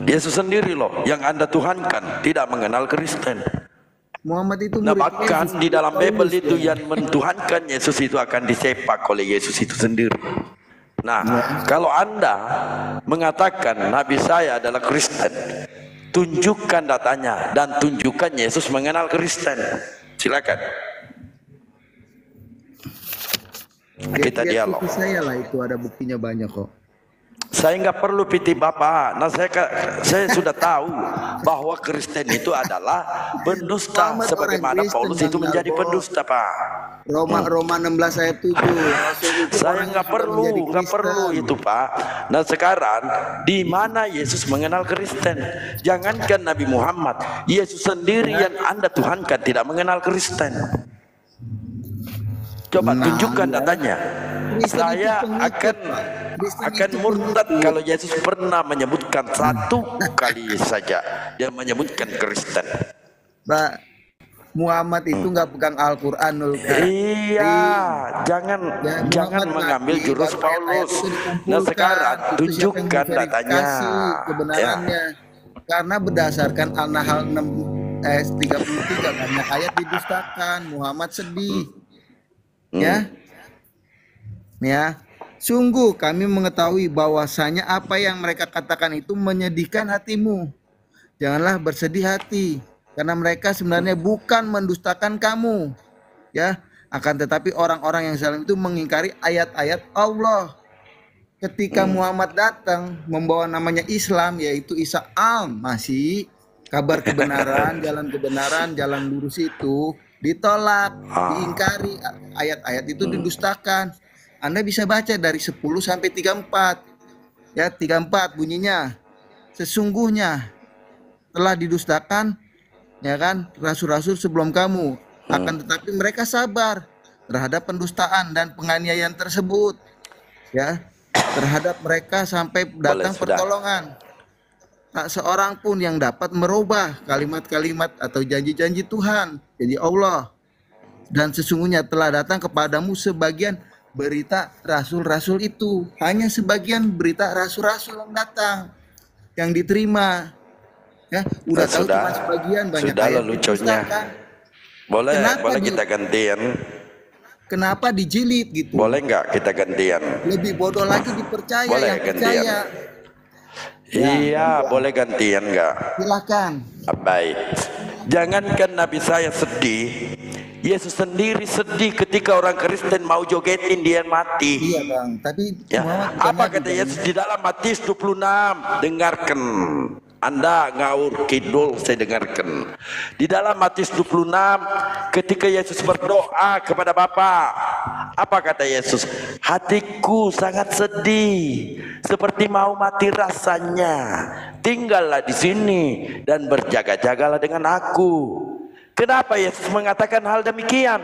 Yesus sendiri loh yang Anda tuhankan, tidak mengenal Kristen. Muhammad itu Nah, murid bahkan Yesus, di dalam Paulus, Bible itu ya. yang mentuhankan Yesus itu akan disepak oleh Yesus itu sendiri. Nah, kalau Anda mengatakan Nabi saya adalah Kristen, tunjukkan datanya dan tunjukkan Yesus mengenal Kristen. Silakan. Kita dialog. Saya lah itu ada buktinya banyak kok. Saya nggak perlu piti Bapak. Nah, saya sudah tahu bahwa Kristen itu adalah pendusta, sebagaimana Paulus itu menjadi pendusta, Pak. Roma 16 ayat 7. Saya nggak perlu itu, Pak. Nah, sekarang di mana Yesus mengenal Kristen? Jangankan Nabi Muhammad, Yesus sendiri yang Anda tuhankan tidak mengenal Kristen. Coba tunjukkan datanya. Saya akan murtad kalau Yesus pernah menyebutkan satu kali saja dia menyebutkan Kristen. Pak, Muhammad itu nggak pegang Al-Quran loh. Iya, jangan mengambil jurus Paulus. Nah, sekarang tunjukkan datanya. Kebenarannya. Karena berdasarkan An-Nahl 6 ayat 33 banyak ayat didustakan. Muhammad sedih. Ya. Sungguh kami mengetahui bahwasanya apa yang mereka katakan itu menyedihkan hatimu. Janganlah bersedih hati, karena mereka sebenarnya bukan mendustakan kamu, ya. Akan tetapi orang-orang yang salah itu mengingkari ayat-ayat Allah. Ketika Muhammad datang membawa namanya Islam, yaitu Isa al-Masih, kabar kebenaran, jalan lurus itu ditolak, diingkari, ayat-ayat itu didustakan. Anda bisa baca dari 10 sampai 34. Ya, 34 bunyinya. Sesungguhnya telah didustakan, ya kan, rasul-rasul sebelum kamu. Akan tetapi mereka sabar terhadap pendustaan dan penganiayaan tersebut. Ya, terhadap mereka sampai datang pertolongan. Tak seorang pun yang dapat merubah kalimat-kalimat atau janji-janji Tuhan, jadi Allah. Dan sesungguhnya telah datang kepadamu sebagian berita rasul-rasul itu. Hanya sebagian berita rasul-rasul yang datang, yang diterima. Ya, udah tahu cuma sebagian, banyak ayat lucunya. Boleh kita gantian? Kenapa dijilid gitu? Boleh nggak kita gantian? Lebih bodoh lagi dipercaya boleh yang gantian. Percaya. Iya, boleh gantian nggak? Silakan. Baik. Jangankan Nabi saya sedih, Yesus sendiri sedih ketika orang Kristen mau jogetin dia mati. Iya Bang, tapi ya. Apa kata Yesus di dalam Matius 26? Dengarkan. Anda ngawur kidul, saya dengarkan. Di dalam Matius 26 ketika Yesus berdoa kepada Bapa, apa kata Yesus? Hatiku sangat sedih, seperti mau mati rasanya. Tinggallah di sini dan berjaga-jagalah dengan aku. Kenapa Yesus mengatakan hal demikian?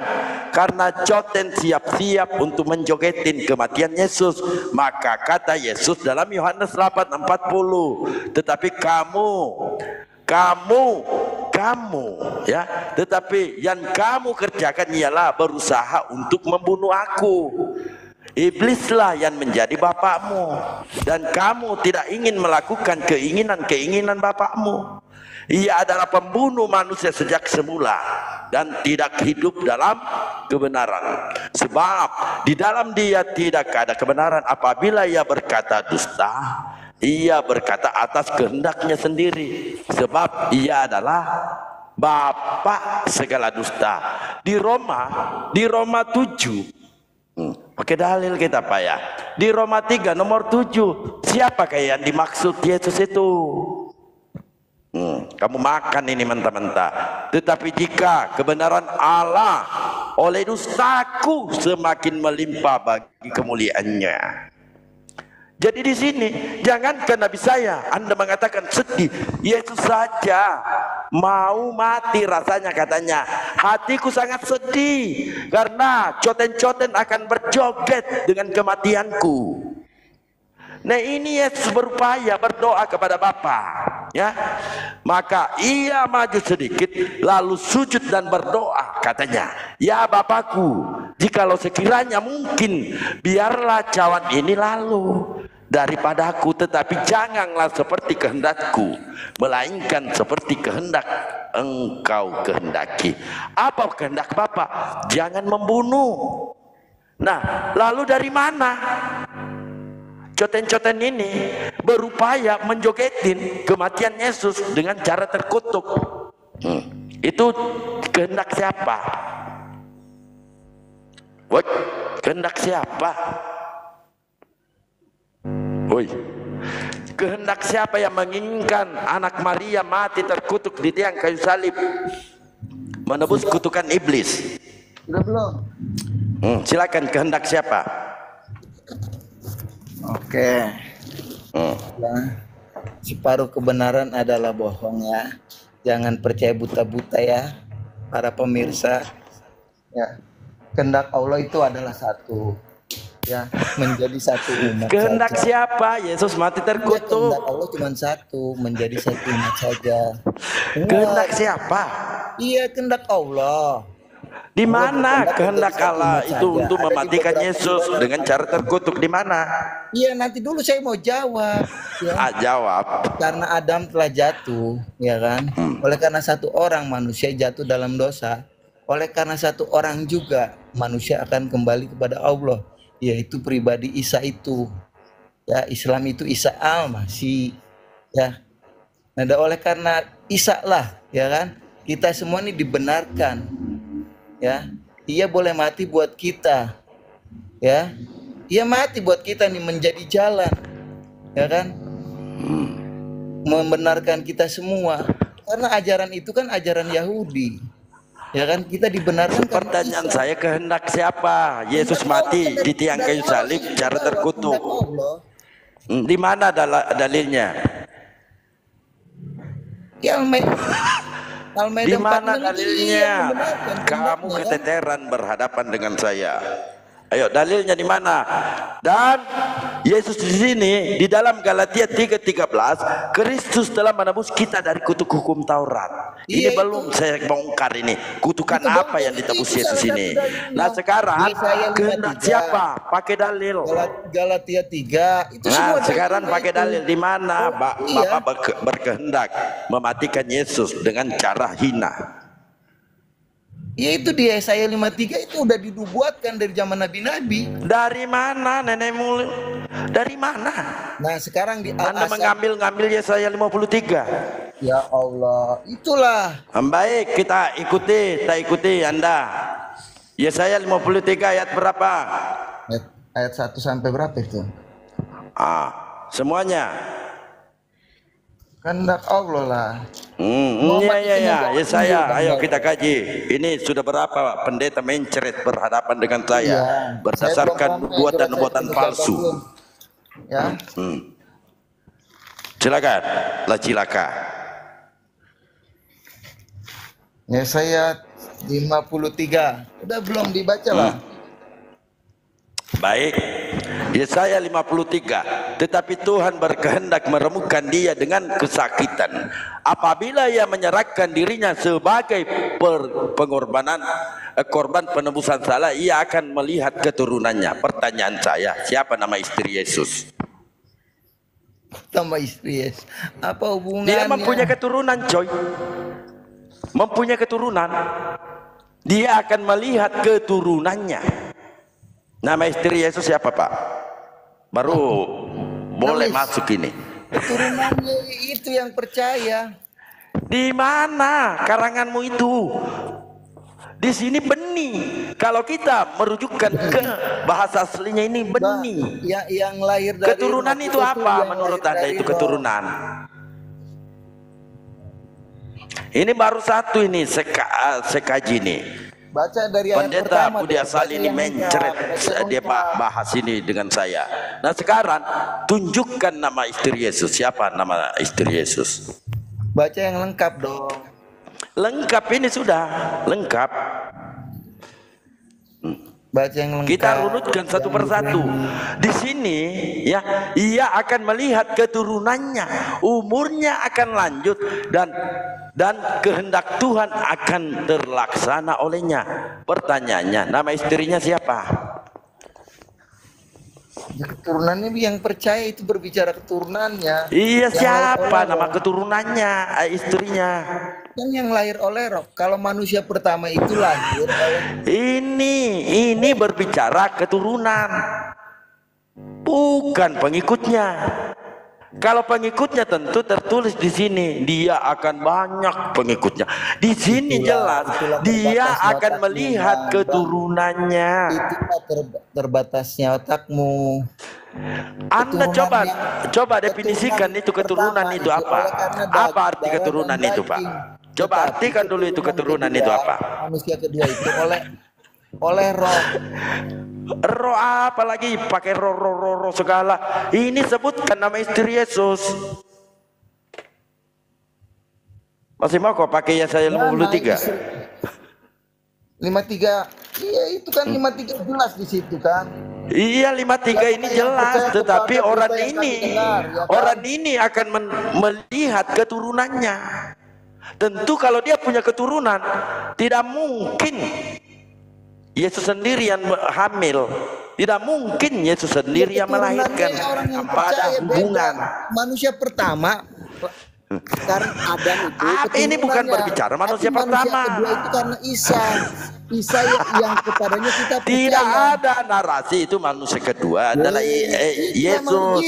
Karena Joten siap-siap untuk menjogetin kematian Yesus. Maka kata Yesus dalam Yohanes 8:40, tetapi kamu ya, tetapi yang kamu kerjakan ialah berusaha untuk membunuh aku. Iblislah yang menjadi bapakmu, dan kamu tidak ingin melakukan keinginan bapakmu. Ia adalah pembunuh manusia sejak semula dan tidak hidup dalam kebenaran. Sebab di dalam dia tidak ada kebenaran. Apabila ia berkata dusta, ia berkata atas kehendaknya sendiri. Sebab ia adalah bapa segala dusta. Di Roma 7. Pakai dalil kita Pak ya. Di Roma 3 nomor 7. Siapakah yang dimaksud Yesus itu? Kamu makan ini mentah-mentah. Tetapi jika kebenaran Allah oleh dustaku semakin melimpah bagi kemuliaannya. Jadi di sini jangankan Nabi saya, Anda mengatakan sedih. Yesus saja mau mati rasanya katanya. Hatiku sangat sedih karena coten-coten akan berjoget dengan kematianku. Nah ini Yesus berupaya berdoa kepada Bapa, ya. Maka ia maju sedikit lalu sujud dan berdoa katanya, ya Bapakku, jikalau sekiranya mungkin biarlah cawan ini lalu. daripadaku, tetapi janganlah seperti kehendakku, melainkan seperti kehendak engkau kehendaki. Apa kehendak Bapa? Jangan membunuh. Nah, lalu dari mana coten-coten ini berupaya menjogetin kematian Yesus dengan cara terkutuk? Itu kehendak siapa? Woi, kehendak siapa? Woi, kehendak siapa yang menginginkan anak Maria mati terkutuk di tiang kayu salib, menebus kutukan iblis? Sudah belum? Silakan, kehendak siapa? Oke. Nah, separuh kebenaran adalah bohong ya. Jangan percaya buta-buta ya, para pemirsa. Ya, kehendak Allah itu adalah satu. Ya, menjadi satu umat. Kehendak saja. siapa? Yesus mati Ya, terkutuk. kehendak Allah cuma satu, menjadi satu umat saja. Kehendak siapa? Iya, kehendak Allah. Di mana kehendak Allah menjadi satu itu umat untuk saja. Ada mematikan di beberapa Yesus riwayat. dengan cara terkutuk? Di mana? Iya, nanti dulu saya mau jawab. Ya. Jawab. Karena Adam telah jatuh, ya kan? Oleh karena satu orang manusia jatuh dalam dosa, oleh karena satu orang juga manusia akan kembali kepada Allah, yaitu pribadi Isa itu. Ya, Islam itu Isa Al-Masih. Ya. Nah, oleh karena Isa lah, ya kan? Kita semua ini dibenarkan. Ya. Ia boleh mati buat kita. Ya. Ia mati buat kita nih, menjadi jalan. Ya kan? Membenarkan kita semua, karena ajaran itu kan ajaran Yahudi, ya kan? Kita dibenarkan. Pertanyaan saya, kehendak siapa? Yesus mati di tiang kayu salib cara terkutuk. Di mana dalilnya? Di mana dalilnya? Kamu keteteran berhadapan dengan saya. Ayo, dalilnya di mana? Dan Yesus di sini di dalam Galatia 3:13, Kristus telah menebus kita dari kutuk hukum Taurat. Ini belum saya bongkar ini. Kutukan apa yang ditebus Yesus ini? Nah, sekarang kehendak siapa? Pakai dalil. Galatia 3 itu Nah, semua sekarang dalilnya pakai itu. dalil di mana Iya. Bapak berkehendak mematikan Yesus dengan cara hina. Ya itu di Yesaya 53 itu udah dibuatkan dari zaman nabi-nabi. Dari mana nenekmu? Dari mana? Nah, sekarang di Anda Al-Asar. mengambil Yesaya 53. Ya Allah, itulah. Baik, kita ikuti Anda. Yesaya 53 ayat berapa? Ayat 1 sampai berapa itu? Semuanya. Kehendak Allah lah. Iya. Yesaya, ayo kita kaji. Ini sudah berapa pendeta mencret berhadapan dengan saya, Iya. berdasarkan Saya belum nubuatan-nubuatan sampai palsu. Ya. Silakan, silakan. Yesaya 53. Udah belum dibaca lah. Baik, Yesaya 53. Tetapi Tuhan berkehendak meremukkan dia dengan kesakitan. Apabila ia menyerahkan dirinya sebagai korban penebusan salah, ia akan melihat keturunannya. Pertanyaan saya, siapa nama istri Yesus? Nama istri Yesus. Apa hubungannya? Dia mempunyai keturunan, coy. Mempunyai keturunan. Dia akan melihat keturunannya. Nama istri Yesus siapa, Pak? Baru boleh masuk ini. Keturunannya itu yang percaya. Di mana karanganmu itu? Di sini benih. Kalau kita merujukkan ke bahasa aslinya ini benih. Ya, yang lahir dari Keturunan itu apa menurut Anda itu keturunan? Ini baru satu ini sekaji nih. Baca dari ayat Pendeta pertama. Budi Asal ini mencret, dia bahas ini dengan saya. Nah, sekarang tunjukkan nama istri Yesus. Siapa nama istri Yesus? Baca yang lengkap dong. Lengkap ini sudah lengkap. Baca yang lengkap. Kita runutkan satu persatu. Di sini ya, ia akan melihat keturunannya, umurnya akan lanjut dan kehendak Tuhan akan terlaksana olehnya. Pertanyaannya, nama istrinya siapa? Ya, keturunannya yang percaya itu berbicara keturunannya. Iya, Yang lahir siapa oleh nama roh. keturunannya? Istrinya. Kan yang lahir oleh roh. Kalau manusia pertama itu lahir oleh Ini berbicara keturunan, bukan pengikutnya. Kalau pengikutnya tentu tertulis di sini dia akan banyak pengikutnya. Di sini jelas dia akan melihat keturunannya. itulah terbatasnya otakmu. Anda Keturunan coba definisikan itu keturunan pertama itu apa? oleh karena Apa arti darah dan keturunan itu, Pak? daging. Coba Tetapi artikan dulu itu keturunan itu kedua, apa? Manusia kedua itu oleh roh. Roh apa lagi? Pakai roh segala. Ini sebutkan nama istri Yesus. Masih mau kok pakai Yesaya 53? 53. Iya, itu kan 53 jelas di situ kan. Iya, 53 ini jelas, tetapi orang ini akan melihat keturunannya. Tentu kalau dia punya keturunan, tidak mungkin Yesus sendiri yang hamil, tidak mungkin Yesus sendiri yang melahirkan tanpa ada hubungan. Manusia pertama karena Adam itu ini bukan berbicara manusia pertama. Kedua itu karena Isa yang kepadanya kita percaya. Tidak ada narasi itu manusia kedua adalah Yesus.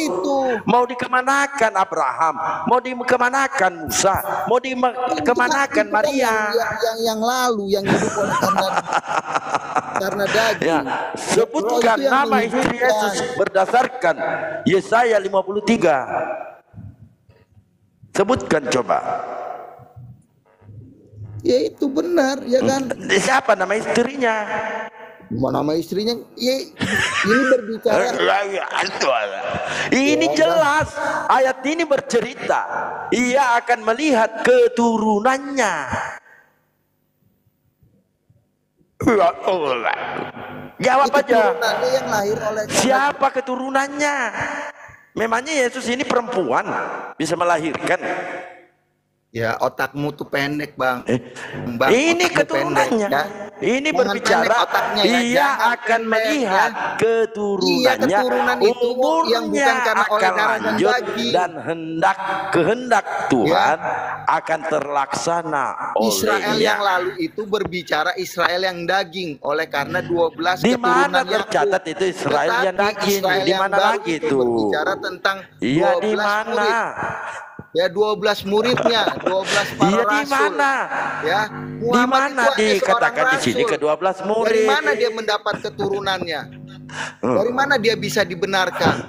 Mau dikemanakan Abraham, mau dikemanakan Musa, mau dikemanakan Maria. Yang lalu yang hidup oleh karena daging. Ya, sebutkan nama istri Yesus berdasarkan Yesaya 53. Sebutkan coba. Ya itu benar, ya kan? Siapa nama istrinya? Nama istrinya? Ya, ini berbicara. Ini jelas. Ayat ini bercerita. Ia akan melihat keturunannya. Jawab aja. Yang lahir oleh siapa keturunannya? Memangnya Yesus ini perempuan bisa melahirkan? Ya, otakmu tuh pendek, Bang. Ini keturunannya. Pendek, ya? Ini berbicara ia akan melihat keturunannya. Umurnya akan lanjut dan kehendak Tuhan akan terlaksana oleh Israel yang lalu itu berbicara Israel yang daging, oleh karena 12 di mana keturunan tercatat itu Israel yang daging? Di mana lagi itu? Berbicara tentang 12 iya, di mana? Murid. Ya 12 muridnya, 12 para iya, rasul. Di mana? Ya, di mana dikatakan di sini ke-12 murid? Dari mana dia mendapat keturunannya? Dari mana dia bisa dibenarkan?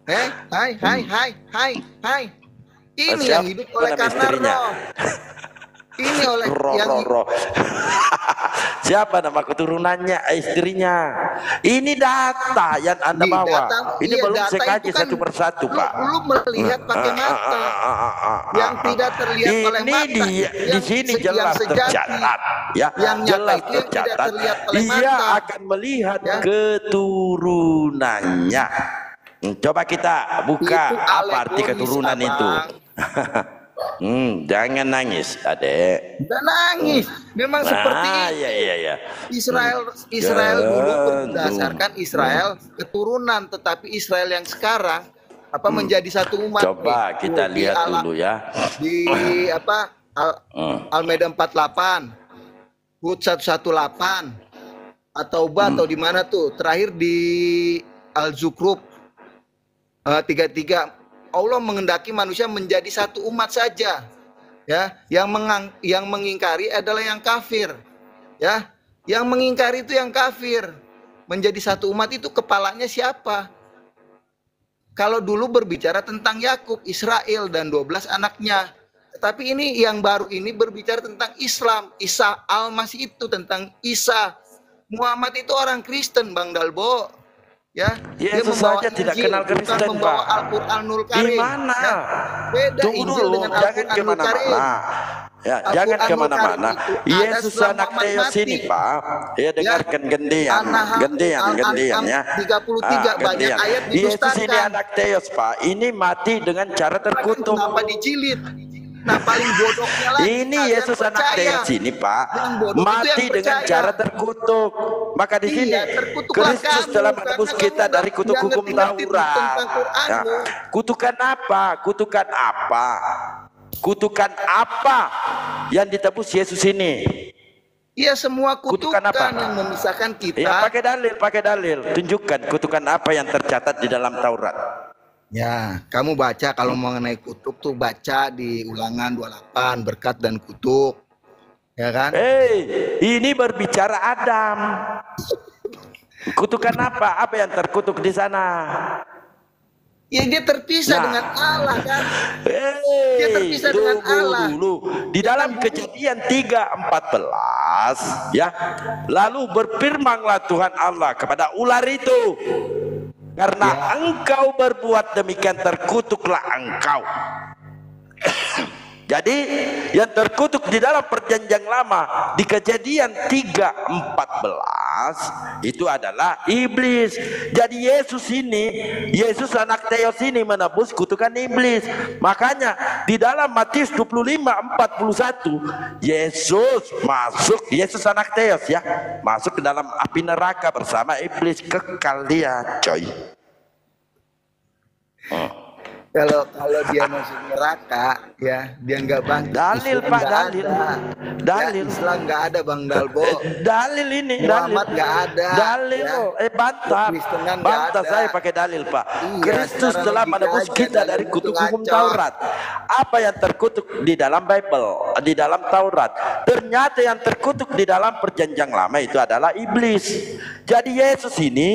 Hai. Ini yang hidup oleh karena roh. Ini oleh roh. Siapa nama keturunannya, istrinya? Ini data yang Anda bawa. Ini belum saya kaji satu persatu, Pak. Belum melihat pakai mata. Yang tidak terlihat oleh mata. Di sini jelas tercatat, ya. Jelas tercatat. Ia akan melihat keturunannya. Coba kita buka apa arti keturunan itu. Jangan nangis, Adek. Jangan nangis. Memang seperti itu. Iya. Israel dulu berdasarkan Israel keturunan, tetapi Israel yang sekarang menjadi satu umat. Coba kita lihat dulu ya. Di Al-Maidah 48, Hud 118, atau atau di mana tuh? Terakhir di Al-Zukhruf 33. Allah menghendaki manusia menjadi satu umat saja, ya. Yang mengingkari adalah yang kafir, ya. Yang mengingkari itu yang kafir. Menjadi satu umat itu kepalanya siapa? Kalau dulu berbicara tentang Yakub, Israel dan 12 anaknya. Tetapi ini yang baru ini berbicara tentang Islam. Isa Al-Masih itu tentang Isa. Muhammad itu orang Kristen, Bang Dalbo. Ya, Yesus saja tidak kenal Kristen, Pak. Al-Qur'anul Karim. Gimana? Ya, beda Tunggu dulu, jangan kemana-mana. Ya, jangan kemana-mana. Yesus anak Theos ini, Pak. Ya, dengarkan gendian ya. 33 banyak ayat didustakan. Yesus ini anak Theos, Pak. Ini mati dengan cara terkutuk. Kenapa dijilid? Nah, paling bodohnya lagi Ini kalian Yesus anak percaya. Deus ini, Pak, Yang bodoh itu mati yang dengan percaya. cara terkutuk. Maka di sini Iya, terkutuklah Kristus kamu, telah karena menebus kamu kita dari kutuk nggak hukum ngerti-ngerti Taurat. tentang Quranmu. Nah, kutukan apa? Kutukan apa? Kutukan apa yang ditebus Yesus ini? Iya, semua Kutukan kutukan apa? yang memisahkan kita. Ya, pakai dalil. Tunjukkan kutukan apa yang tercatat di dalam Taurat. Ya, kamu baca kalau mengenai kutuk tuh baca di Ulangan 28, berkat dan kutuk. Ya kan? Ini berbicara Adam. Kutukan apa? Apa yang terkutuk di sana? Ya, dia terpisah Nah. dengan Allah kan. Dia terpisah dengan Allah. Dulu. Di dalam Kejadian 3:14 ya. Lalu berfirmanlah Tuhan Allah kepada ular itu, karena engkau berbuat demikian terkutuklah engkau. Jadi yang terkutuk di dalam perjanjian lama di Kejadian 3:14 itu adalah iblis. Jadi Yesus anak Theos ini menebus kutukan iblis. Makanya di dalam Matius 25:41 Yesus anak Theos ya, masuk ke dalam api neraka bersama iblis, kekal dia, coy. Kalau dia masuk neraka, ya dia nggak bangkit. Dalil, Islam Pak, nggak dalil. ada. Dalil. Ya, Islam nggak ada, Bang Dalbo. Dalil ini, Muhammad nggak ada. dalil. Ya. Bantah, Kekristenan nggak bantah ada. saya pakai dalil, Pak. Iya, Kristus secara telah logika menebus aja, kita dari dalil kutuk itu hukum ngaco. Taurat. Apa yang terkutuk di dalam Bible, di dalam Taurat, ternyata yang terkutuk di dalam perjanjian lama itu adalah iblis. Jadi Yesus ini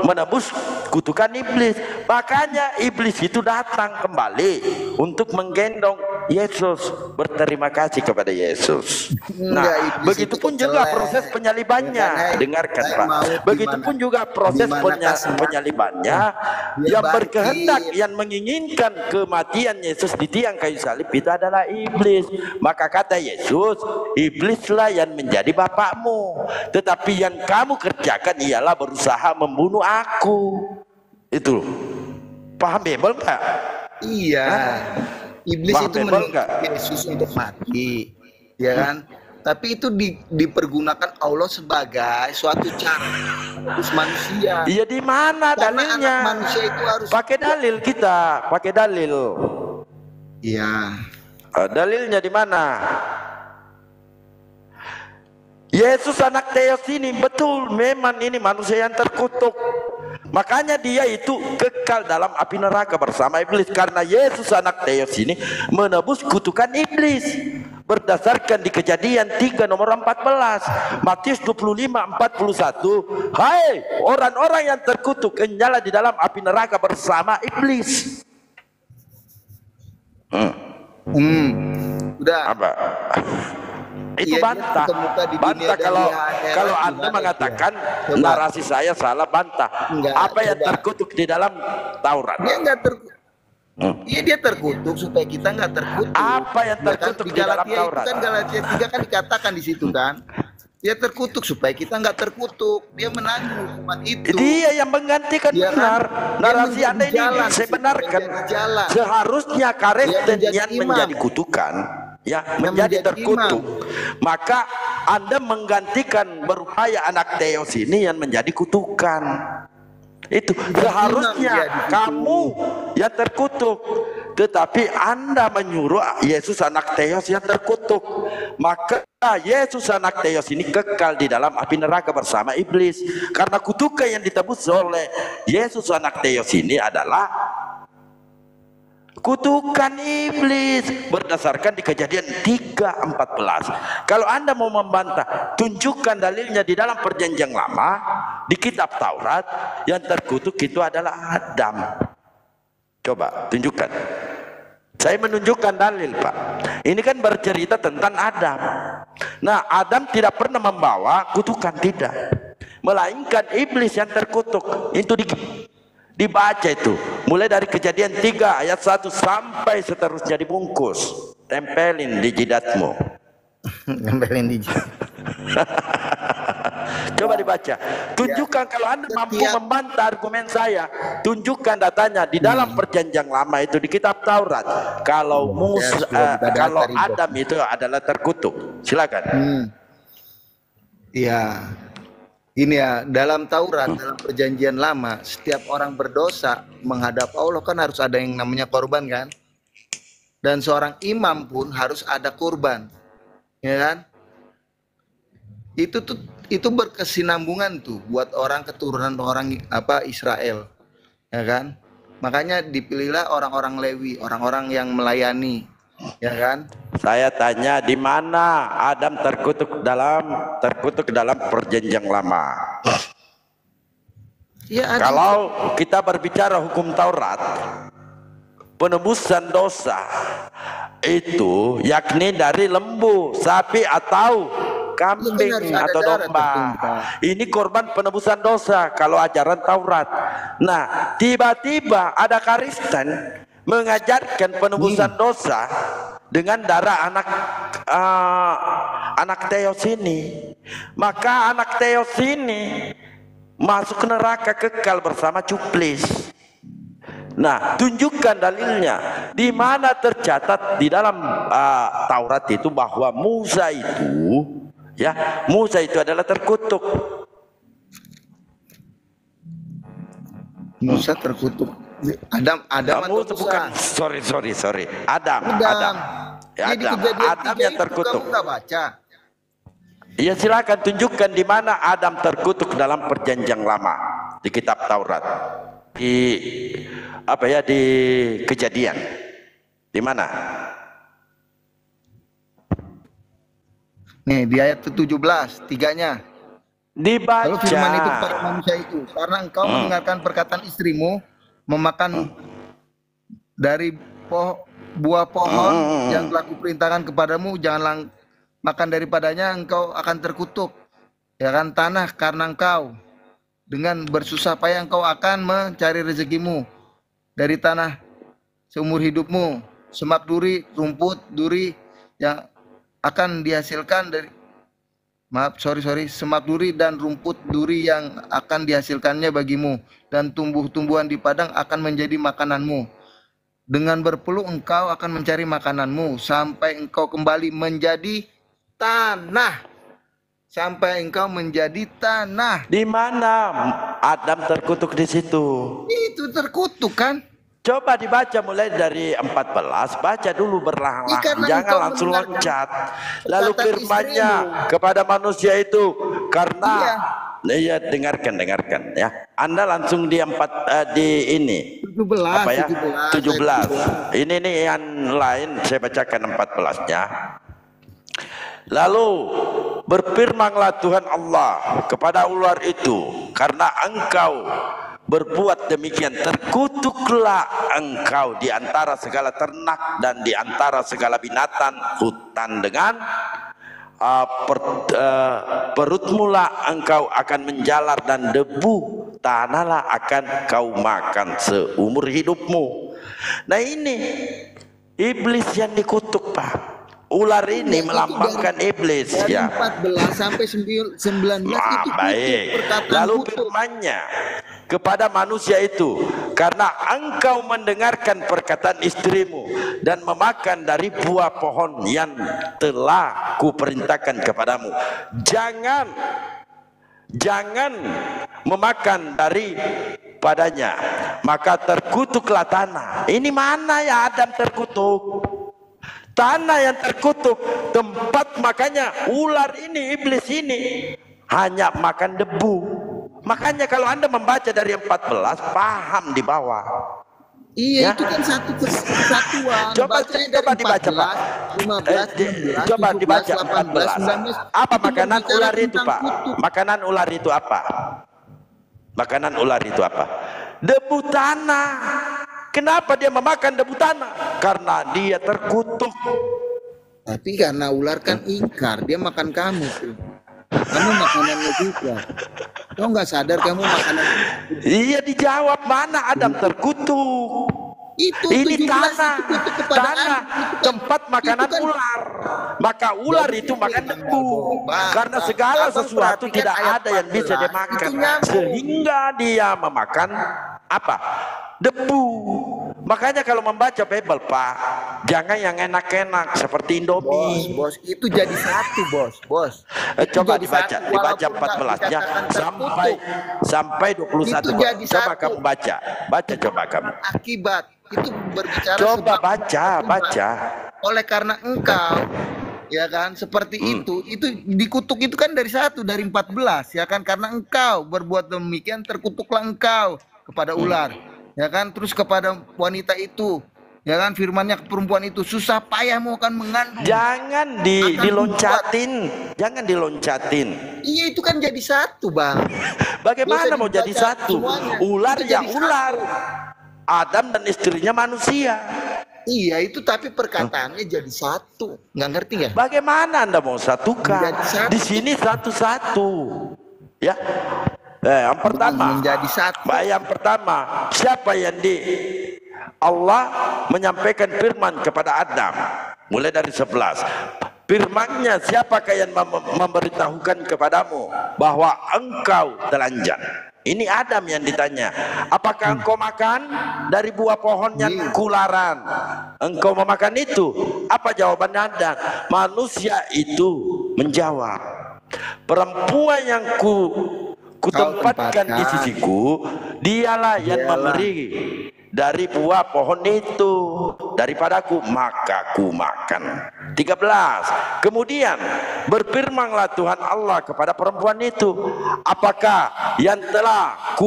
menebus kutukan iblis. Makanya iblis itu datang kembali untuk menggendong Yesus, berterima kasih kepada Yesus. Nah, begitupun juga proses penyalibannya. Dengarkan, Pak. Begitupun juga proses penyalibannya yang berkehendak, yang menginginkan kematian Yesus di tiang kayu salib itu adalah iblis. Maka kata Yesus, iblislah yang menjadi bapakmu, tetapi yang kamu kerjakan ialah berusaha membunuh aku. Itu paham Bible nggak? Iya. Iblis Paham itu Bible menuntut nggak? Yesus untuk mati, ya kan? Tapi itu dipergunakan Allah sebagai suatu cara untuk manusia. Iya, di mana Karena dalilnya? anak manusia itu harus Pakai dalil kita, pakai dalil. Iya. Dalilnya di mana? Yesus anak Theos ini betul memang ini manusia yang terkutuk. Makanya dia itu kekal dalam api neraka bersama iblis, karena Yesus anak Theos ini menebus kutukan iblis. Berdasarkan di Kejadian 3 nomor 14, Matius 25:41, hai orang-orang yang terkutuk, nyala di dalam api neraka bersama iblis. Udah. Apa? Itu Iya, bantah. dia terkemuka di dunia Bantah dan kalau di akhirat. kalau Anda Gimana mengatakan dia? Coba. narasi saya salah, bantah. Enggak, Apa yang coba. terkutuk di dalam Taurat? Dia nggak Iya, dia terkutuk supaya kita nggak terkutuk. Apa yang Ya kan? terkutuk Di di dalam Galatia itu Taurat? kan Galatia 3 kan dikatakan di situ kan. Dia terkutuk supaya kita nggak terkutuk. Dia menanggung hukuman itu. Dia yang menggantikan, Dia kan, benar. dia Narasi menjadi Anda ini jalan, saya benarkan. menjadi jalan. Seharusnya Kristen Dia menjadi yang imam. menjadi kutukan, ya, Yang menjadi menjadi terkutuk. Maka Anda menggantikan berupaya anak Theos ini yang menjadi kutukan. Itu seharusnya dia di situ. kamu yang terkutuk, tetapi Anda menyuruh Yesus anak Theos yang terkutuk. Maka Yesus anak Theos ini kekal di dalam api neraka bersama iblis, karena kutukan yang ditebus oleh Yesus anak Theos ini adalah kutukan iblis berdasarkan di Kejadian 3:14. Kalau Anda mau membantah, tunjukkan dalilnya di dalam perjanjian lama, di kitab Taurat, yang terkutuk itu adalah Adam. Coba tunjukkan. Saya menunjukkan dalil, Pak. Ini kan bercerita tentang Adam. Nah, Adam tidak pernah membawa kutukan, tidak, melainkan iblis yang terkutuk. Itu dibaca itu mulai dari Kejadian 3 ayat 1 sampai seterusnya, dibungkus, tempelin di jidatmu. Nempelin di Coba dibaca. Tunjukkan kalau Anda mampu membantah argumen saya. Tunjukkan datanya di dalam perjanjian lama itu di kitab Taurat. Kalau kalau Adam itu adalah terkutuk. Silakan. Iya. Ini ya, dalam Taurat, dalam perjanjian lama, setiap orang berdosa menghadap Allah kan harus ada yang namanya korban kan? Dan seorang imam pun harus ada kurban. Ya kan? Itu berkesinambungan tuh buat orang keturunan orang Israel. Ya kan? Makanya dipilihlah orang-orang Lewi, orang-orang yang melayani. Ya kan? Saya tanya di mana Adam terkutuk dalam perjanjian lama. Ya, kalau kita berbicara hukum Taurat, penebusan dosa itu yakni dari lembu, sapi atau kambing atau domba. Ini korban penebusan dosa kalau ajaran Taurat. Nah, tiba-tiba ada Kristen mengajarkan penebusan dosa dengan darah anak Theos ini. Maka anak Theos ini masuk neraka kekal bersama cuplis. Nah, tunjukkan dalilnya. Di mana tercatat di dalam Taurat itu bahwa Musa itu adalah terkutuk. Musa terkutuk. Adam kamu bukan, sorry. Adam. Adam yang terkutuk. Kamu nggak baca? Ya silakan tunjukkan di mana Adam terkutuk dalam perjanjian lama di kitab Taurat. Di Kejadian. Di mana? Nih di ayat 17, tiganya. Dibaca. Lalu firman itu kepada manusia itu, karena engkau mendengarkan perkataan istrimu, memakan dari buah pohon yang telah kuperintahkan kepadamu, janganlah makan daripadanya, engkau akan terkutuk, ya kan, tanah karena engkau dengan bersusah payah engkau akan mencari rezekimu dari tanah seumur hidupmu. Semak duri, rumput duri yang akan dihasilkan dari semak duri dan rumput duri yang akan dihasilkannya bagimu, dan tumbuh-tumbuhan di padang akan menjadi makananmu. Dengan berpeluh engkau akan mencari makananmu sampai engkau kembali menjadi tanah. Sampai engkau menjadi tanah. Di mana Adam terkutuk di situ? Itu terkutuk kan? Coba dibaca mulai dari 14, baca dulu berlahan-lahan, jangan langsung loncat. Lalu firman-Nya kepada manusia itu, karena dengarkan ya. Anda langsung di 17. Ini yang lain saya bacakan 14-nya. Lalu berfirmanlah Tuhan Allah kepada ular itu, karena engkau berbuat demikian, terkutuklah engkau di antara segala ternak dan di antara segala binatang hutan, dengan perutmu lah engkau akan menjalar, dan debu tanahlah akan kau makan seumur hidupmu. Nah, ini iblis yang dikutuk, Pak. Ular ini melambangkan iblis, dari ya. 14 sampai 19 itu baik. Lalu firman-Nya kepada manusia itu, karena engkau mendengarkan perkataan istrimu dan memakan dari buah pohon yang telah kuperintahkan kepadamu, jangan memakan dari padanya, maka terkutuklah tanah. Ini mana ya Adam terkutuk? Tanah yang terkutuk, tempat makanya ular ini, iblis ini hanya makan debu. Makanya kalau Anda membaca dari 14, paham di bawah. Iya, ya? Itu kan satu kesatuan. Coba dibaca, Pak. 15, 16, coba 17, dibaca 18, 19. Apa makanan ular itu, Pak? Makanan ular itu apa? Makanan ular itu apa? Debu tanah. Kenapa dia memakan debu tanah? Karena dia terkutuk. Tapi karena ular kan ingkar, dia makan kamu tuh. Kamu makanannya juga. Kau nggak sadar kamu makanan? Iya, dijawab, mana Adam terkutuk. Itu Ini 17 tanah, itu kutuk kepada tanah Adam. Itu kan- tempat makanan itu kan- ular. Maka ular Jadi itu ini, makan Bang debu. Bang, Karena Bang, segala Abang sesuatu perhatikan tidak ayat ada yang bisa 14, dimakan, itu nyambung. sehingga dia memakan apa? Debu. Makanya kalau membaca Bible, Pak, jangan yang enak-enak seperti Indomie. Bos, itu jadi satu, bos. Itu Coba jadi dibaca, satu, dibaca walaupun nggak 14-nya dikatakan sampai terkutuk. sampai 21. Itu jadi Coba satu. kamu baca. Baca coba kamu. Akibat itu berbicara Coba sebab baca, akibat. baca. Oleh karena engkau, ya kan, seperti itu dikutuk itu kan dari 14, ya kan, karena engkau berbuat demikian terkutuklah engkau kepada ular, ya kan, terus kepada wanita itu, ya kan, firmannya ke perempuan itu, susah payahmu akan mengandung. Jangan diloncatin, jangan diloncatin. Iya, itu kan jadi satu, Bang. Bagaimana Bisa mau jadi dibaca satu? semuanya. Ular Itu ya jadi ular. Adam dan istrinya manusia. Iya, itu tapi perkataannya jadi satu. Nggak ngerti ya? Bagaimana Anda mau satukan? Menjadi satu. Di sini satu-satu. Ya. Yang pertama, Menjadi satu. yang pertama, siapa yang Allah menyampaikan firman kepada Adam mulai dari 11. Firman-Nya, siapakah yang memberitahukan kepadamu bahwa engkau telanjang? Ini Adam yang ditanya. Apakah engkau makan dari buah pohon yang kularang? Engkau memakan itu? Apa jawaban Adam? Manusia itu menjawab, perempuan yang kutempatkan di sisiku, dialah yang memberi dari buah pohon itu daripadaku, maka ku makan. 13. Kemudian berfirmanlah Tuhan Allah kepada perempuan itu, apakah yang telah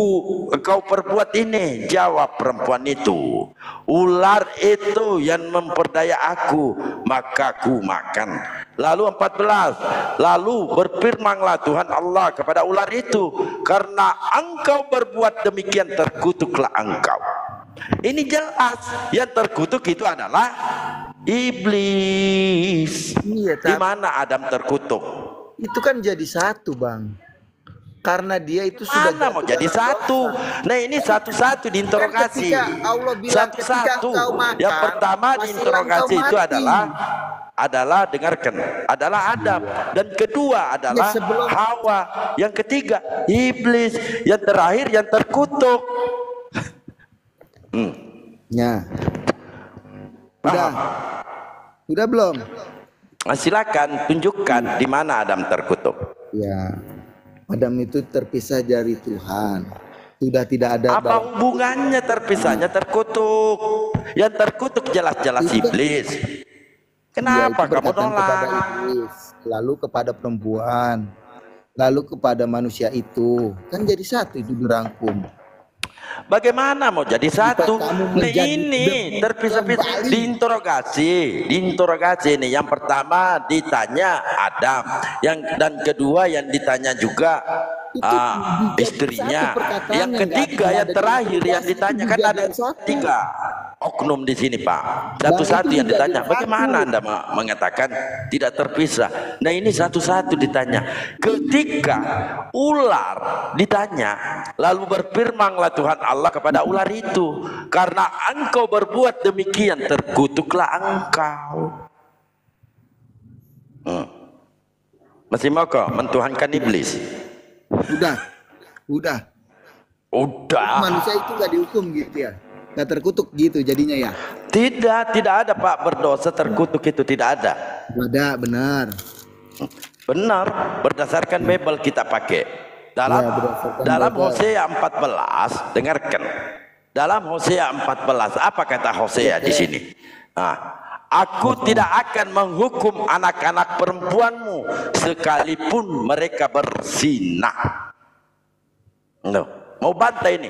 engkau perbuat ini? Jawab perempuan itu, ular itu yang memperdaya aku, maka ku makan. Lalu 14. Lalu berfirmanlah Tuhan Allah kepada ular itu, karena engkau berbuat demikian terkutuklah engkau. Ini jelas yang terkutuk itu adalah iblis. Iya, Di mana Adam terkutuk? itu kan jadi satu, Bang. Karena dia itu sudah Mana mau jadi satu? Nah, ini satu-satu diinterogasi. Satu-satu. Yang pertama diinterogasi itu adalah dengarkan, adalah Adam, dan kedua adalah Hawa, yang ketiga iblis, yang terakhir yang terkutuk. Ya. Udah belum? Silakan tunjukkan di mana Adam terkutuk. Ya. Adam itu terpisah dari Tuhan. Sudah tidak ada. Apa hubungannya terpisahnya terkutuk? Yang terkutuk jelas-jelas iblis. Kenapa kamu nolak? Lalu kepada perempuan, lalu kepada manusia itu, kan jadi satu, itu dirangkum. Bagaimana mau jadi satu? Nah, ini terpisah-pisah, diinterogasi ini. Yang pertama ditanya Adam, dan kedua yang ditanya juga istrinya, yang ketiga yang terakhir yang ditanya, kan ada 3 oknum di sini, Pak. Satu-satu yang ditanya. Bagaimana Anda mengatakan tidak terpisah? Nah, ini satu-satu ditanya. Ketika ular ditanya, lalu berfirmanlah Tuhan Allah kepada ular itu, karena engkau berbuat demikian terkutuklah engkau. Masih mau kok mentuhankan iblis? Udah. Manusia itu nggak dihukum gitu ya? Nggak terkutuk gitu jadinya ya? Tidak ada, Pak. Berdosa terkutuk itu tidak ada. Ada, benar. Berdasarkan Bible kita pakai. Dalam Hosea 14, dengarkan. Dalam Hosea 14, apa kata Hosea di sini? Aku tidak akan menghukum anak-anak perempuanmu sekalipun mereka berzinah. Mau bantai ini.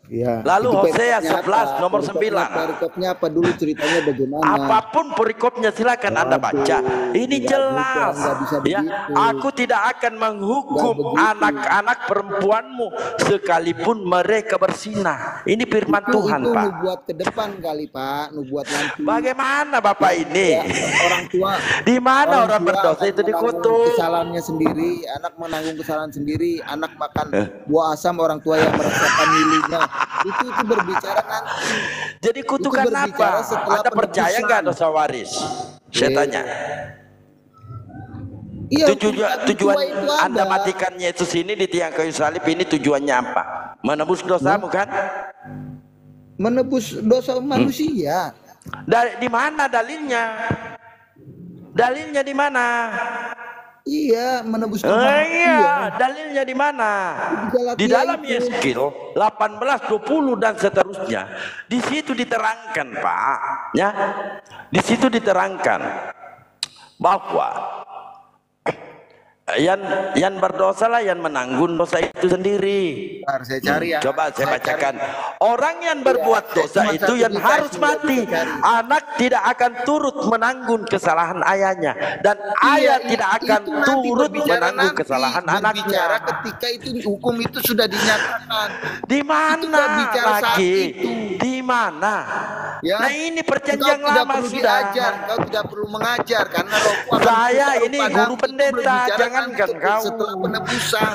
Ya, lalu Hosea 11 nomor 9. Perikopnya apa dulu, ceritanya bagaimana? Apapun perikopnya silakan Anda baca. Ini jelas. Ya, aku tidak akan menghukum anak-anak perempuanmu sekalipun mereka berzinah. Ini firman Tuhan, itu Pak. Nubuat ke depan kali, Pak. Nubuat nanti. Bagaimana Bapak ini? Ya, orang tua. Di mana orang berdosa itu dikutuk? Kesalahannya sendiri, anak menanggung kesalahan sendiri, anak makan buah asam, orang tua yang merasakan milunya. Itu berbicara nanti. Jadi kutukan berbicara apa? setelah Anda percaya penebusan. nggak dosa waris? Saya tanya. Iya, Tujuan itu Anda ada. matikan Yesus ini di tiang kayu salib ini tujuannya apa? Menebus dosamu kan? Menebus dosa manusia. Di mana dalilnya? Dalilnya di mana? Iya, menebus dosa Iya, manusia. dalilnya di mana? Galatia Di dalam itu. Yeskil 18, 20 dan seterusnya. Di situ diterangkan, Pak, ya. Di situ diterangkan bahwa yang berdosa lah yang menanggung dosa itu sendiri. Bentar, saya cari ya. Coba saya bacakan. Orang yang berbuat dosa cuma itu satu yang kita harus sudah mati. bisa cari. Anak tidak akan turut menanggung kesalahan ayahnya, dan ayah tidak akan Itu nanti turut berbicara menanggung nanti. kesalahan Berbicara anaknya. ketika itu hukum itu sudah dinyatakan. Di Itu mana berbicara saat lagi? itu. Di mana? Ya. Nah, ini Engkau perjanjian tidak lama perlu sudah. diajar, engkau tidak perlu mengajar karena rohku akan Saya berbicara ini padamu. guru Itu pendeta, berbicara jangankan nanti kau. setelah penebusan.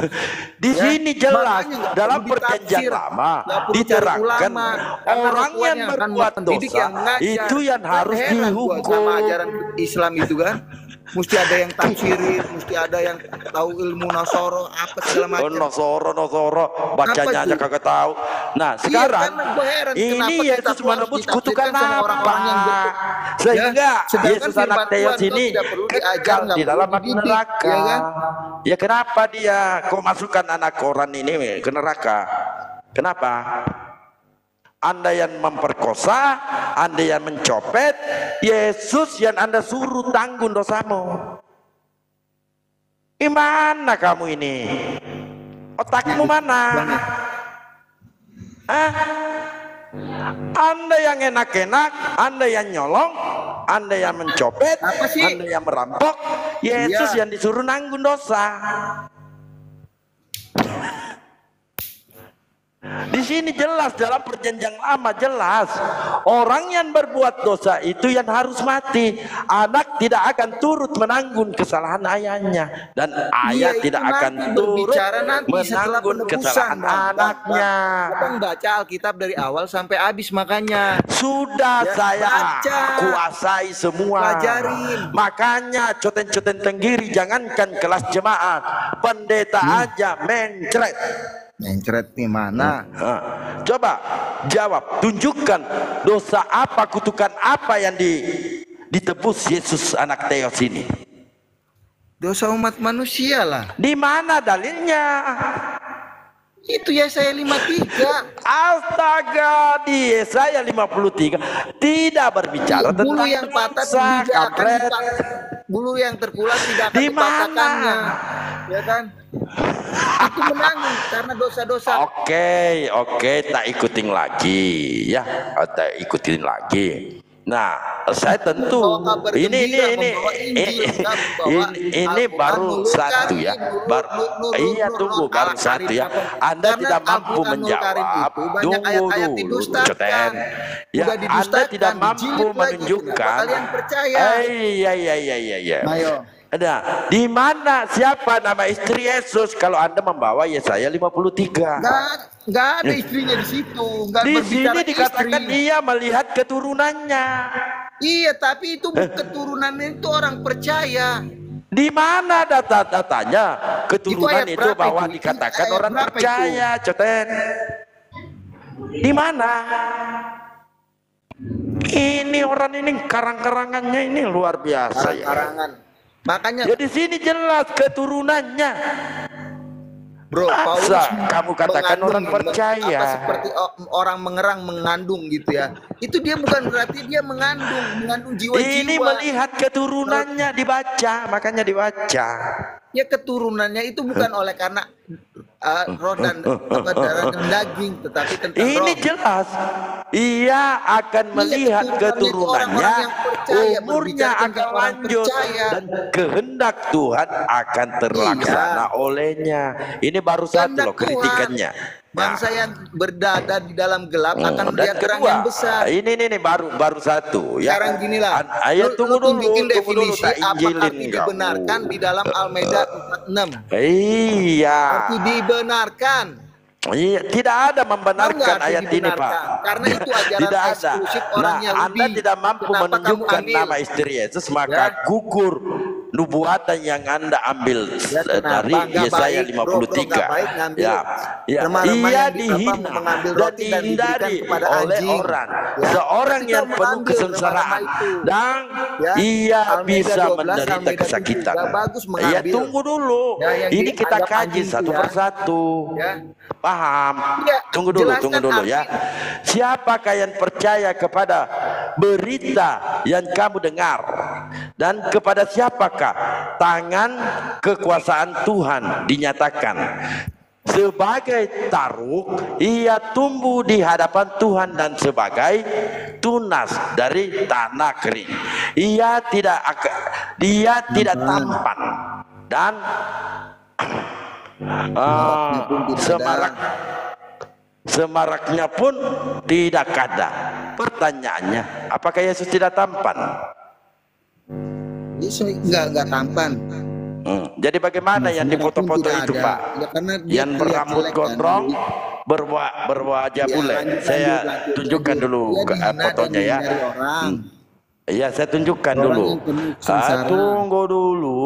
Di Ya, sini jelas makanya nggak dalam perlu perjanjian ditafsir, lama nggak perlu cari diterangkan ulama, karena orang roh yang Tuhan akan berbuat mendidik dosa yang mengajar. itu yang Kan harus heran gua dihukum. sama ajaran Islam itu kan. Mesti ada yang tafsirin, mesti ada yang tahu ilmu nasoro apa segala Oh, macam. nosoro, bacanya Apa aja itu? kagak tahu. Nah, sekarang karena gua heran ini kenapa kita Yesus tuh harus menebus ditafsirkan kutukan sama apa? orang-orang yang Sehingga sedangkan Yesus firman anak Theos Tuhan ini tidak perlu diajar, kekal nggak di perlu dalam api dididik, neraka. ya kan? Ya kenapa dia kau masukkan anak orang ini ke neraka? Kenapa? Anda yang memperkosa, Anda yang mencopet, Yesus yang Anda suruh tanggung dosamu. Gimana kamu ini? Otakmu mana? Hah? Anda yang enak-enak, Anda yang nyolong, Anda yang mencopet, Apa sih? Anda yang merampok, Yesus Iya. yang disuruh nanggung dosa. Di sini jelas dalam perjanjian lama jelas orang yang berbuat dosa itu yang harus mati. Anak tidak akan turut menanggung kesalahan ayahnya, dan ayah Iya, tidak itu akan nanti turut berbicara nanti setelah menanggung penebusan, kesalahan Bang. anaknya. Abang baca Alkitab dari awal sampai habis makanya. Sudah Ya, saya baca. kuasai semua. Pelajarin. Makanya coten-coten tenggiri jangankan kelas jemaat, pendeta aja mencret. Mencret di mana? Nah, coba jawab, tunjukkan dosa apa, kutukan apa yang ditebus Yesus anak Theos ini. Dosa umat manusia lah. Di mana dalilnya? Itu Yesaya 53. Astaga, di Yesaya 53 tidak berbicara Bulu tentang yang patah dosa, tidak akan kampret. bulu yang terpulang tidak akan Di mana? dipatahkannya. Ya kan? Itu menanggung karena dosa-dosa. Oke, tak ikutin lagi ya, tak ikutin lagi. Nah, saya tentu Membawa kabar ini gembira, membawa Injil, kan, membawa ini Al-Quran, baru nurul satu karim, ya. nurul, Iya, nurul, tunggu nurul, baru al-karim, satu ya. apa. Anda Karena tidak mampu Al-Quran, nurul karim menjawab. itu banyak Tunggu ayat-ayat dulu, didustakan. Coten. Ya, Udah Anda didustakan, tidak mampu dijilid lagi. menunjukkan. Kenapa kalian percaya? Iya. Ayo. Ada di mana siapa nama istri Yesus kalau Anda membawa Yesaya 53? Nggak ada istrinya di situ. Nggak Di berbicara sini dikatakan istri. ia melihat keturunannya. Iya, tapi itu keturunannya itu orang percaya. Di mana data-datanya keturunan Itu ayat itu berapa bahwa itu? dikatakan Ayat orang berapa percaya, Coten? Di mana? Ini orang ini karang-karangannya ini luar biasa ya. Karangan. Makanya Ya di sini jelas keturunannya. Bro, Paulus Masa kamu katakan orang percaya? apa seperti orang mengerang mengandung gitu ya. Itu dia bukan berarti dia mengandung jiwa-jiwa. Ini melihat keturunannya dibaca, makanya dibaca. Ya keturunannya itu bukan oleh karena roh dan darah dan daging, tetapi tentang Ini roh. jelas. Ia akan melihat keturunannya, umurnya akan lanjut, dan kehendak Tuhan akan terlaksana olehnya. Ini baru satu loh kritikannya. Bangsa yang berdada di dalam gelap akan Dan melihat terang yang besar. ini baru satu ya. Sekarang ginilah, Ayo tunggu dulu, tunjukin tunggu dulu, definisi tak apa injilin arti kamu. dibenarkan di dalam Al-Maidah 46. Iya. Arti dibenarkan. Iya, tidak ada membenarkan Tahu nggak ayat ini, Pak. dibenarkan? Karena itu ajaran Tidak ada. eksklusif orang Nah, Yahudi. Anda tidak mampu Kenapa kamu menunjukkan ambil? nama istri Yesus, maka Ya. gugur nubuatan yang Anda ambil Ya, dari kenapa? Nggak Yesaya baik, bro, 53. nggak baik ngambil Ya, ya. remah-remah Ia yang di- apa, dihina mengambil dan roti dan diberikan dihindari kepada oleh anjing. orang. Ya. Seorang Kita yang penuh mengambil kesengsaraan remah-remah itu. dan Ya. ia Almeida bisa 12, menderita Almeida 7. kesakitan. Nggak bagus Ya, mengambil. tunggu dulu. Ya, yang Ini kita dianggap kaji anjing satu itu, ya. persatu. Ya. Paham? Ya, Tunggu dulu jelaskan ya. Siapakah yang percaya kepada berita yang kamu dengar, dan kepada siapakah tangan kekuasaan Tuhan dinyatakan? Sebagai taruk ia tumbuh di hadapan Tuhan, dan sebagai tunas dari tanah kering. Dia tidak tampan dan semaraknya pun tidak ada. Pertanyaannya, apakah Yesus tidak tampan? Yesus nggak tampan. Jadi bagaimana yang di foto-foto itu, Pak? Ya, karena dia yang berambut jelek, gondrong, kan? berwajah Ya, bule. Saya tunjukkan dulu fotonya ya. Iya, saya tunjukkan orang dulu. yang penuh sengsara. Tunggu dulu.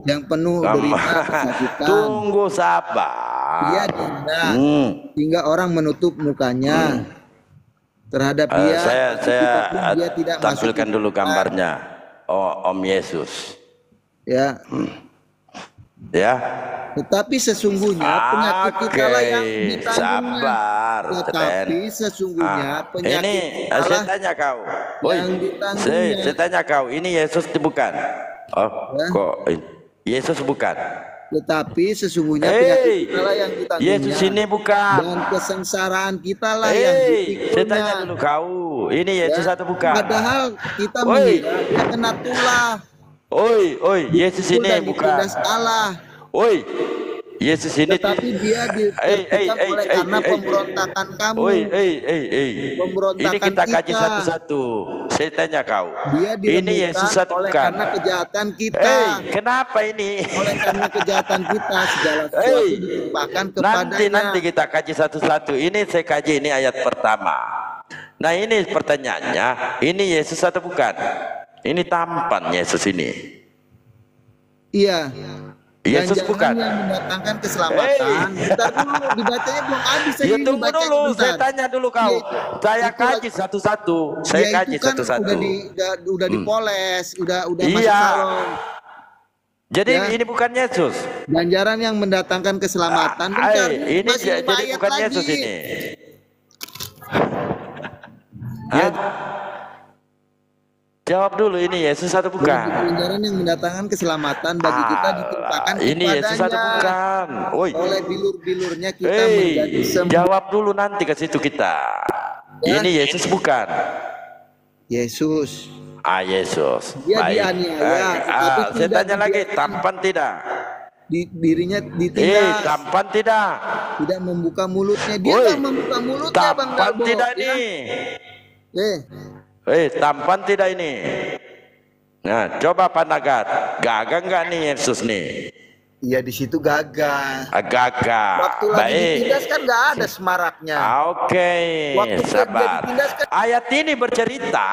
Yang penuh derita kesakitan. Tunggu sabar. Dia dihina hingga orang menutup mukanya terhadap dia. Saya Dia tidak tampilkan masuk dulu gambarnya. Oh, Om Yesus. Ya. Ya. Tetapi sesungguhnya penyakit kita lah yang ditanggungnya. Sabar. Tetapi sesungguhnya penyakit Ini kita saya lah tanya kau. yang ditanggungnya. Saya tanya kau, ini Yesus bukan? Oh, Ya. kok Yesus bukan? Tetapi sesungguhnya penyakit kita lah yang ditanggungnya. Yesus ini bukan. Dan kesengsaraan kita lah yang dipikulnya. Saya tanya dulu kau, ini Yesus atau bukan? Padahal kita mengira dia kena tulah. Oi, Yesus ini dan bukan. ditindas Allah. Oi, Yesus ini. Tetapi dia ditertikan oleh karena pemberontakan kamu. Pemberontakan Ini kita kaji kita. satu-satu. Saya tanya kau. Dia Ini Yesus diremukkan atau oleh bukan? karena kejahatan kita. Kenapa ini? Oleh karena kejahatan kita segala sesuatu ditimpakan kepadanya. Nanti kita kaji satu-satu. Ini saya kaji, ini ayat pertama. Nah, ini pertanyaannya, ini Yesus atau bukan? Ini tampan Yesus ini. Iya. Yesus Dan bukan. yang mendatangkan keselamatan. Bentar dulu, dibacanya belum habis. Ya tunggu dulu, saya tanya dulu kau. Saya kaji satu-satu. Saya kaji kan satu-satu. Udah dipoles, udah masuk Iya. salon. Jadi Ya. ini bukan Yesus. Ganjaran yang mendatangkan keselamatan. Bentar, Ini masih jadi 5 ayat bukan lagi. Yesus ini. Ya, Jawab dulu, ini Yesus atau bukan? ganjaran yang mendatangkan keselamatan bagi kita ditimpakan Ini Yesus atau kepadanya. bukan? Oi. Oleh bilur-bilurnya kita menjadi sembuh. Jawab dulu nanti ke situ kita. Ya. Ini Yesus bukan? Yesus. Yesus. Dia dianiaya, tetapi Saya tidak tanya lagi, dibiarkan. tampan tidak? Dirinya ditindas. Tampan tidak? Tidak membuka mulutnya. Dia Woi, nggak membuka mulutnya, Bang tampan Galbo. tidak Ya. nih? Tampan tidak ini? Nah, coba Panagat, gagah nggak nih Yesus nih? Iya, di situ gagah. Gagah. Waktu lagi ditindas kan nggak ada semaraknya. Oke, Waktu dia sabar. ditindas kan. Ayat ini bercerita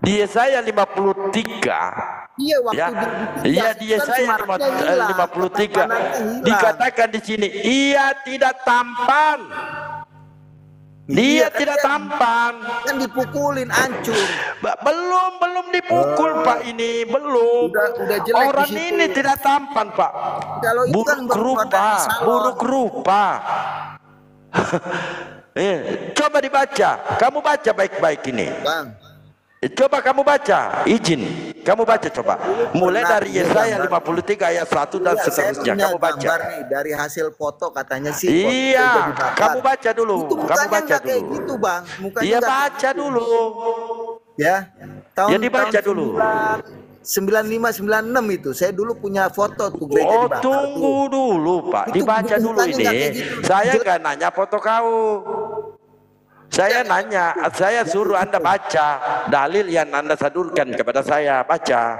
di Yesaya 53. Iya, waktu Ya, iya di kan Yesaya semaraknya hilang, 53 ketampanannya hilang. dikatakan di sini, ia tidak tampan. Dia Iya, tidak kan tampan. Kan dipukulin, hancur. Belum dipukul Pak, ini belum. Udah jelek Orang di situ. ini tidak tampan Pak. Kalau itu kan Buruk rupa, buruk rupa. Coba dibaca. Kamu baca baik-baik ini. Bang. Coba kamu baca, izin. Kamu baca coba. Mulai dari Yesaya 53 ayat 1 dan Iya, seterusnya. saya punya Kamu baca. gambar nih dari hasil foto katanya sih. Iya, kamu baca dulu. Itu Kamu mukanya baca nggak kayak dulu. gitu, Bang. Mukanya Iya, nggak kayak baca gitu. dulu. Ya. Ya, dibaca dulu. 95 96 itu. Saya dulu punya foto tuh gereja Oh, dibakar tunggu tuh. dulu Pak. Itu Dibaca dulu mukanya ini. nggak kayak gitu. Saya nggak nanya foto kau. Saya nanya, saya suruh Anda baca dalil yang Anda sadurkan kepada saya. Baca.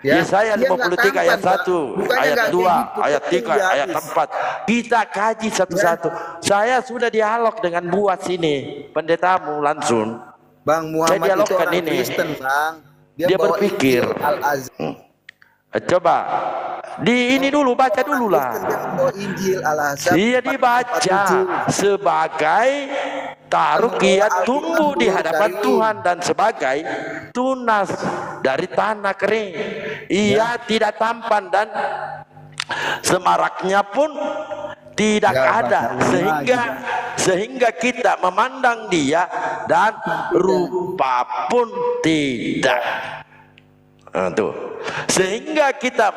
Ya, Yesaya dia nggak 53 ayat tampan, Pak. 1, Bukannya ayat nggak 2, kayak gitu, ayat tapi 3, dia ayat habis. 4. Kita kaji satu-satu. Saya sudah dialog dengan buat sini, pendetamu langsung. Bang, Saya Muhammad itu dialogkan orang ini. Kristen, Bang. Dia Dia bawa berpikir. Injil Al-Azhar. Coba di ini dulu, baca dulu lah. Kristen, dia membawa Injil Al-Azhar. Dia dibaca sebagai taruh ia tumbuh di hadapan Tuhan dan sebagai tunas dari tanah kering. Ia tidak tampan dan semaraknya pun tidak ada, sehingga kita memandang dia dan rupa pun tidak. Nah, tuh. Sehingga kita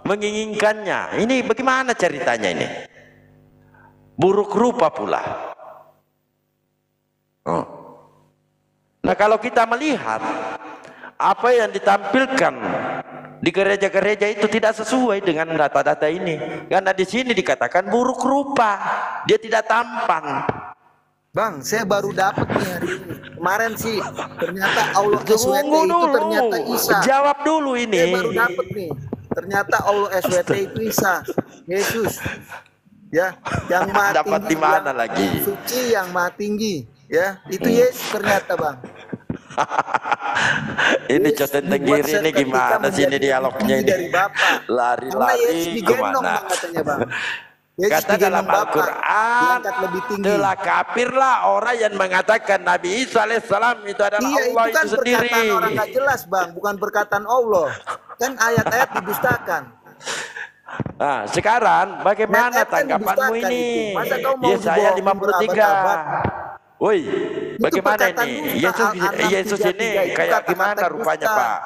menginginkannya. Ini bagaimana ceritanya ini? Buruk rupa pula. Oh. Nah, kalau kita melihat apa yang ditampilkan di gereja-gereja itu tidak sesuai dengan data-data ini, karena di sini dikatakan buruk rupa, dia tidak tampan. Bang, saya baru dapat nih hari ini. Kemarin sih ternyata Allah SWT Tunggu itu dulu, ternyata Isa. jawab dulu ini. Saya baru dapat nih. Ternyata Allah SWT itu Isa, Yesus. Ya, yang maha Dapat tinggi, di mana yang lagi? suci, yang maha tinggi. Ya, itu Yesus ternyata, Bang. Ini Coten Tenggiri ini gimana sih ini dialognya ini? Dari Bapa. Lari-lari kemana? Bang, katanya, Bang. Yesus Kata dalam Al-Quran, telah kafirlah orang yang mengatakan Nabi Isa alaihissalam itu adalah Allah itu kan itu sendiri. Perkataan orang nggak jelas, Bang, bukan perkataan Allah. Kan ayat-ayat didustakan. Nah, sekarang bagaimana tanggapanmu ini? Yesaya 53. Woi, bagaimana ini? Yesus ini kayak gimana rupanya, Pak?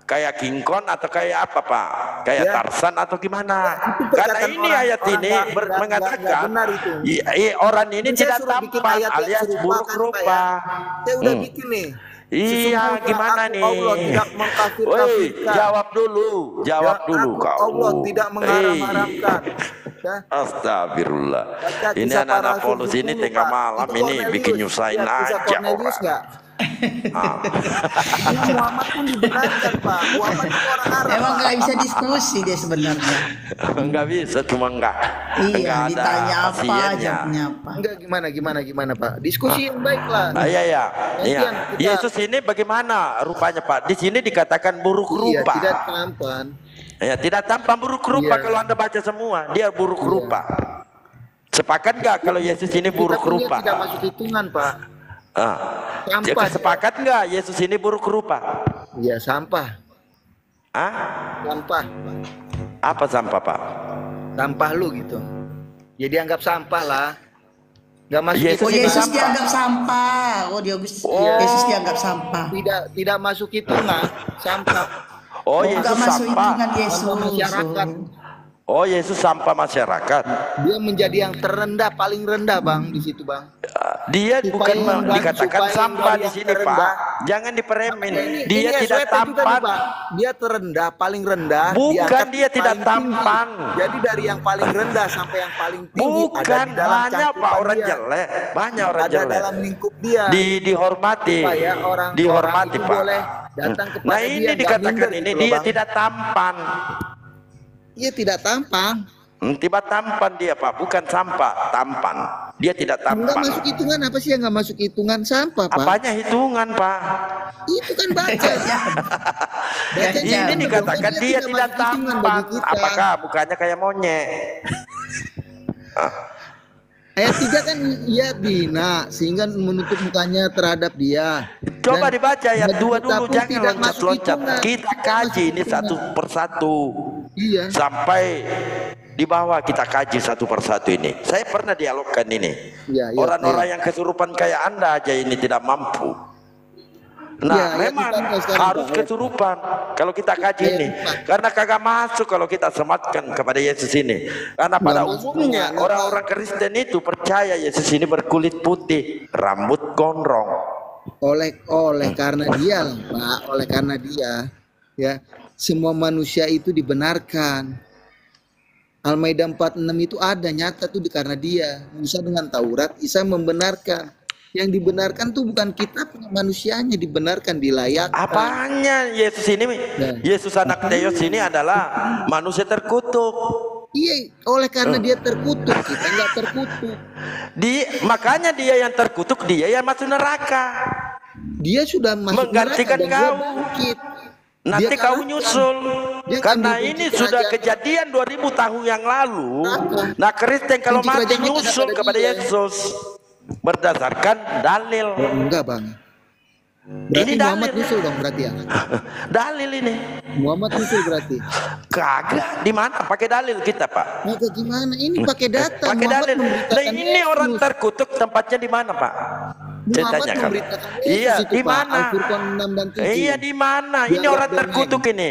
Kayak King Kong atau kayak apa, Pak? Kayak Tarzan atau gimana? Karena ini ayat ini mengatakan orang ini tidak tampan alias buruk rupa. Saya udah bikin nih. Iya, gimana nih? Woi, jawab dulu kau. Allah tidak mengharam-haramkan. Astagfirullah. Ini anak-anak Paulus ini tengah malam ini bikin nyusahin aja orang. Muhammad pun dibenarkan, Pak. Muhammad itu orang Arab. Emang nggak bisa diskusi dia sebenarnya. Nggak bisa, cuma nggak Iya, ada ditanya apa, pasiennya. jawabnya apa. Enggak, gimana, Pak? Diskusi yang baik lah. Iya. Yesus ini bagaimana rupanya, Pak? Di sini dikatakan buruk rupa. Iya, tidak tampan. Ya, tidak tampan buruk rupa. Kalau Anda baca semua, dia buruk rupa. Sepakat nggak kalau Yesus ini buruk rupa? Tidak masuk hitungan, Pak. Sampah. Sepakat nggak Yesus ini buruk rupa? Iya, sampah. Sampah. Apa sampah, Pak? Sampah lu gitu. Jadi anggap sampah lah. Nggak masuk Yesus dianggap sampah. Yesus dianggap sampah. Tidak masuk hitungan sampah. Yesus masuk sampah. hitungan Yesus. Masyarakat. Yesus sampah masyarakat. Dia menjadi yang terendah, paling rendah, Bang, di situ, Bang. Dia bukan dikatakan sampah di sini, Pak. Jangan diperemin. Dia tidak tampan. Dia terendah, paling rendah. Bukan, dia tidak tampan. Jadi dari yang paling rendah sampai yang paling tinggi. Bukan, banyak Pak orang jelek. Banyak orang jelek. Ada dalam lingkup dia. Dihormati. Dihormati, Pak. Nah, ini dikatakan ini dia tidak tampan. Dia tidak tampan. Tiba tampan dia, Pak, bukan sampah, tampan. Dia tidak tampan. Enggak masuk hitungan, apa sih yang enggak masuk hitungan sampah, Pak? Apanya hitungan, Pak? Itu kan baca. Ini dikatakan dia tidak tampan. Apakah mukanya kayak monyet? Ayat 3 kan ia bina sehingga menutup mukanya terhadap dia. Coba dibaca ayat 2 dulu, jangan loncat-loncat. Kita kaji ini satu persatu. Iya. Sampai di bawah kita kaji satu persatu ini. Saya pernah dialogkan ini. Orang-orang yang kesurupan kayak Anda aja ini tidak mampu. Nah, memang harus kesurupan kalau kita kaji ini, karena kagak masuk kalau kita sematkan kepada Yesus ini. Karena pada umumnya orang-orang Kristen itu percaya Yesus ini berkulit putih, rambut gondrong. Oleh karena dia, Pak, oleh karena dia, ya, semua manusia itu dibenarkan. Al-Maidah 46 itu ada nyata tuh karena dia. Musa dengan Taurat, Isa membenarkan. Yang dibenarkan tuh bukan kitabnya, manusianya dibenarkan, dilayakkan. Apanya Yesus ini? Yesus anak Theos ini adalah manusia terkutuk. Iya, oleh karena dia terkutuk, kita nggak terkutuk. Makanya dia yang terkutuk, dia yang masuk neraka. Dia sudah masuk menggantikan neraka dan dia kau. bangkit. Nanti Dia kau kalahkan. nyusul. Dia Karena ambil ini kunci sudah kerajaan. kejadian 2000 tahun yang lalu. Neraka. Nah, Kristen kalau Kunci mati kerajaan itu ada nyusul pada kepada dia. Yesus berdasarkan dalil. Oh, enggak bang. Berarti Ini Muhammad dalil. nyusul dong berarti ya. Dalil ini. Muhammad nyusul berarti. Kagak, di mana pakai dalil kita, Pak? Maka gimana? Ini pakai data. Pakai Muhammad dalil. Nah, memberitakan ini Yesus. orang terkutuk tempatnya di mana, Pak? Saya Muhammad tanyakan. memberitakan Yesus Iya, itu, di Pak. mana? Al-Furqan 6 dan 7. Iya, di mana? Ini Biar orang dongeng. terkutuk ini.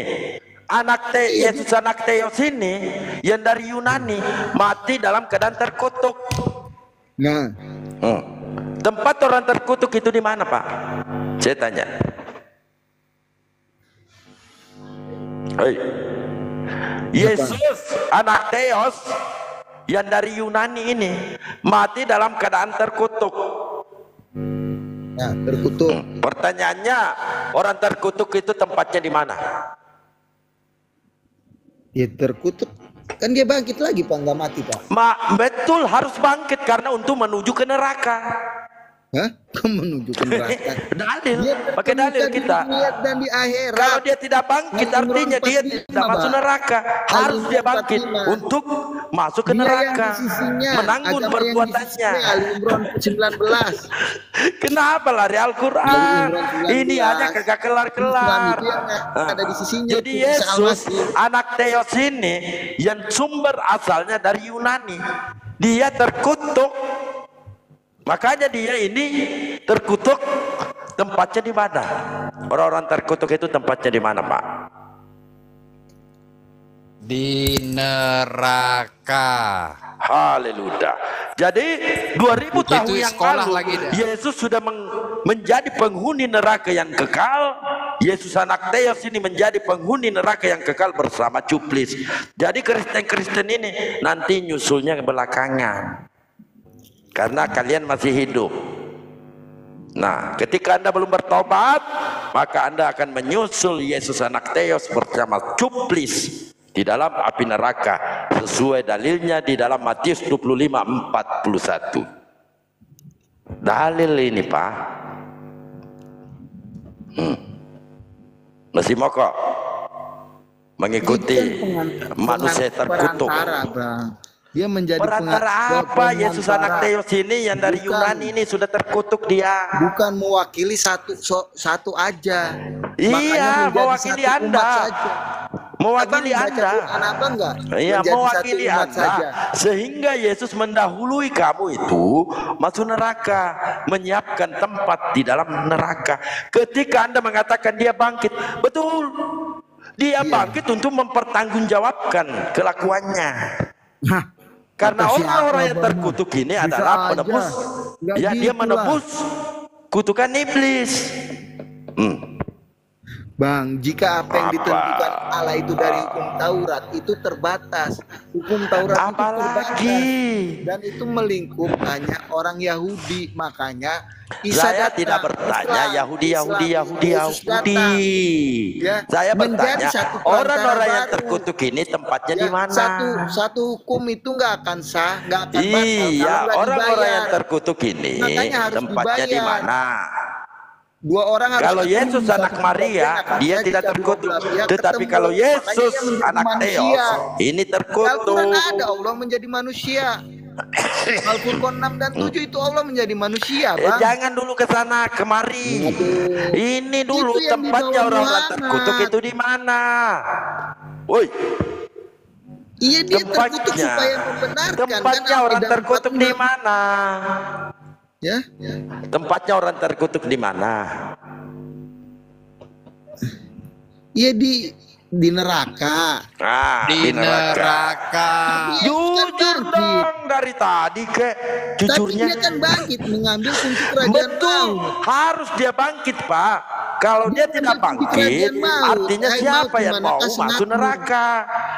Yesus anak Theos ini yang dari Yunani mati dalam keadaan terkutuk. Nah, Tempat orang terkutuk itu di mana, Pak? Saya tanya. Hei. Yesus anak Theos yang dari Yunani ini mati dalam keadaan terkutuk. nah terkutuk. Pertanyaannya, orang terkutuk itu tempatnya di mana? Ya terkutuk. Kan dia bangkit lagi Pak, nggak mati Pak. Betul, harus bangkit karena untuk menuju ke neraka. Hah? Menuju ke neraka. Dalil, Dia pakai dalil terluka di kita. dunia dan di akhirat. Kalau dia tidak bangkit, Al-Imran artinya dia 45, tidak masuk Pak. neraka. Harus dia Al-Imran bangkit 45. untuk masuk ke Dia yang neraka, di sisinya, menanggung agama yang di perbuatannya. sisinya, Al-Imran 19. Kenapa lari Al-Quran? Al-Imran 19. Ini aja kagak kelar-kelar. Islam itu yang ada di sisinya. Jadi itu, Isa Yesus Al-Masih. anak Theos ini yang sumber asalnya dari Yunani, dia terkutuk. Makanya dia ini terkutuk. Tempatnya di mana? Orang-orang terkutuk itu tempatnya di mana, Pak? Di neraka. Haleluya. Jadi 2000 tahun Itu yang sekolah lalu lagi dah. Yesus sudah menjadi penghuni neraka yang kekal. Yesus anak Theos ini menjadi penghuni neraka yang kekal bersama cuplis. Jadi Kristen-Kristen ini nanti nyusulnya ke belakangan. Karena kalian masih hidup. Nah, ketika Anda belum bertobat, maka Anda akan menyusul Yesus anak Theos bersama cuplis di dalam api neraka, sesuai dalilnya di dalam Matius 25:41. Dalil ini, Pak. Masih mau kok mengikuti manusia terkutuk? Perantara, Bang. Dia menjadi Perantara apa? Yesus anak Theos ini yang dari Bukan. Yunani ini sudah terkutuk dia. Bukan mewakili satu aja. Iya, Makanya menjadi mewakili satu Anda. umat saja. Mewakili Abang baca Anda. Quran apa enggak? Iya, Menjadi mewakili satu umat Anda. saja. Sehingga Yesus mendahului kamu itu masuk neraka, menyiapkan tempat di dalam neraka. Ketika Anda mengatakan dia bangkit, betul. Dia bangkit untuk mempertanggungjawabkan kelakuannya. Hah, Karena kata orang-orang siapa, yang Bang? terkutuk ini Bisa adalah aja. penebus. Nggak Ya, dia gitu lah. menebus kutukan iblis. Bang, jika apa yang Apa? ditentukan Allah itu dari hukum Taurat itu terbatas. Hukum Taurat itu Apalagi? terbatas. Dan itu melingkup hanya orang Yahudi. Makanya Isa Saya datang, tidak bertanya Islam, Yahudi. Yesus datang. Ya, Saya menjadi bertanya satu perantara orang-orang yang baru. terkutuk ini tempatnya Ya, di mana? Satu hukum itu nggak akan sah, nggak akan batal kalau Iya, nggak orang-orang dibayar. yang terkutuk ini Makanya harus tempatnya di dibayar. mana? Dua orang harus Kalau ketemu, Yesus satu anak belah Maria, akan dia saja tidak kita terkutuk. dua belah. Ya, Tetapi ketemu. kalau Makanya Yesus dia menjadi anak manusia. Theos, ini Di terkutuk. Al-Quran ada Allah menjadi manusia. Al-Furqan 6 dan 7 itu Allah menjadi manusia, Bang. Jangan dulu ke sana kemari. Aduh. Ini dulu Itu yang tempatnya dibawa orang-orang Muhammad. terkutuk itu di mana? Woi, Iya, dia terkutuk tempatnya. supaya membenarkan. Tempatnya kan, orang dalam terkutuk di 46. mana? Ya, Tempatnya orang terkutuk di mana? iya di neraka. Ah, Di neraka. Jujur Kan bangkit. dong dari tadi ke Tapi jujurnya. dia kan bangkit mengambil kunci kerajaan Betul, maut. harus dia bangkit, Pak. Kalau dia tidak mengambil kunci bangkit, kerajaan maut. artinya Hai siapa maut, yang di mau manakah masuk senatmu? neraka?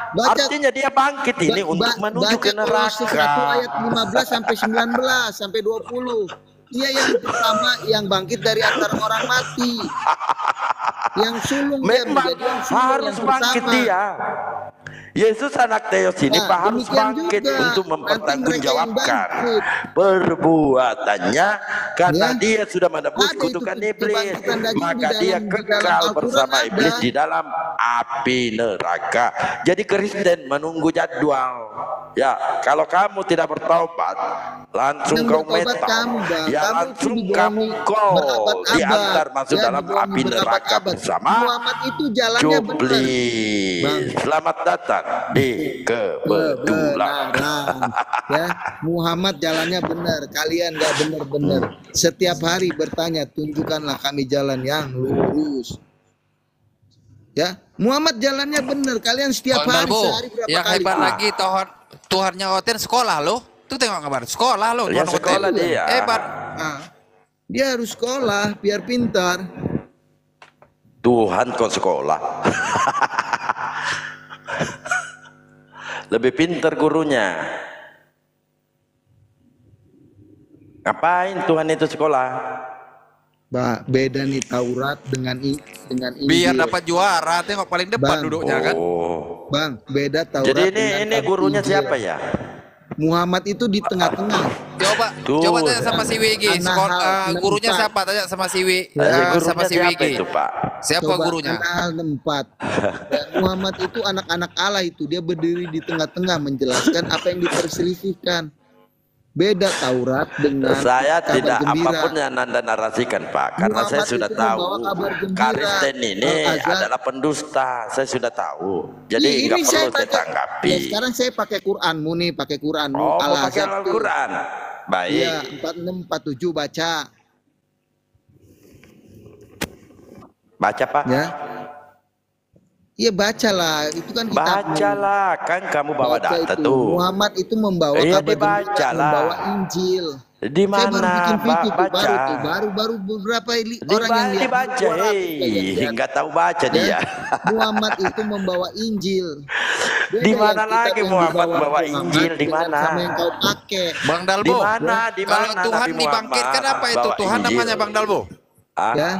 Baca- Artinya dia bangkit ini untuk menuju ke Baca Kolose 1 neraka. ayat 15 sampai 19 sampai 20. Dia yang pertama yang bangkit dari antara orang mati. Yang sulung dia Memang menjadi yang sulung harus yang bangkit pertama. dia. Yesus anak Theos ini Nah, harus demikian bangkit juga. untuk Nanti mereka yang mempertanggungjawabkan bangkit. perbuatannya karena Ya. dia sudah menebus Ada itu kutukan iblis, kebangkitan daging maka di dia dalam kekal Al-Quran bersama ada. iblis di dalam api neraka. Jadi Kristen menunggu jadwal. Ya, kalau kamu tidak bertaubat, langsung Yang kau bertobat metal. kamu, Bang. Ya, Kamu itu langsung dibohongi kamu kau berabad-abad. diantar masuk Ya, dalam dibohongi api neraka berabad-abad. bersama Muhammad itu jalannya benar. Cuplis. Bang. Selamat datang di kebetulan. Kebenaran. Ya, Muhammad jalannya benar. Kalian nggak benar-benar. Setiap hari bertanya, tunjukkanlah kami jalan yang lurus. Ya, Muhammad jalannya benar. Kalian setiap Bang hari Dalbo, sehari berapa yang kali? hebat lagi Tuhannya Oten sekolah loh. Tuh tengok kabar sekolah loh. Ya, Tuhan sekolah Oten. dia. Hebat. Nah, dia harus sekolah biar pintar. Tuhan kok sekolah. Lebih pintar gurunya. Ngapain Tuhan itu sekolah? Beda nih Taurat dengan Injil. Biar dapat juara, tengok paling depan Bang. duduknya kan. Oh. Bang, beda Taurat. Jadi dengan ini gurunya Injil. siapa ya? Muhammad itu di tengah-tengah. Coba Tuh. coba tanya sama si WG. An-Nahl Gurunya 64. siapa? Tanya sama si Gurunya sama si siapa WG. itu, Pak? Siapa Coba, gurunya? An-Nahl 64. Dan Muhammad itu anak-anak Allah itu, dia berdiri di tengah-tengah menjelaskan apa yang diperselisihkan. Beda Taurat dengan Saya kabar tidak gembira. apapun yang Anda narasikan, Pak, karena saya Muhammad sudah itu tahu membawa kabar gembira. Kristen ini Al-Azhar. adalah pendusta. Saya sudah tahu. Jadi Ini nggak perlu saya pakai- tanggapi. Ya, sekarang saya pakai Quranmu nih, pakai Quranmu. Oh, mau pakai Al-Azhar tuh. Al-Quran. Baik. Iya, 4647 baca. Baca, Pak. Ya. Iya bacalah, itu kan kitabmu. Bacalah, kan kamu bawa Baca data itu. tuh. Muhammad itu membawa Iya, kabar gembira, dibacalah. membawa Injil. Di Saya baru mana, bikin Pak? video tuh, Baca. baru beberapa orang yang lihat. Dibaca, 200 hei, kayaknya. nggak tahu baca dia. Ya, Muhammad itu membawa Injil. Beda Di yang mana kitab lagi yang Muhammad dibawa bawa Muhammad Injil? Di dengan mana? Sama yang kau pakai. Bang Di Dalbo. mana? Di Kalau mana Tuhan Nabi dibangkitkan Muhammad apa itu? bawa Tuhan Injil? namanya Bang Dalbo. Ah? Ya.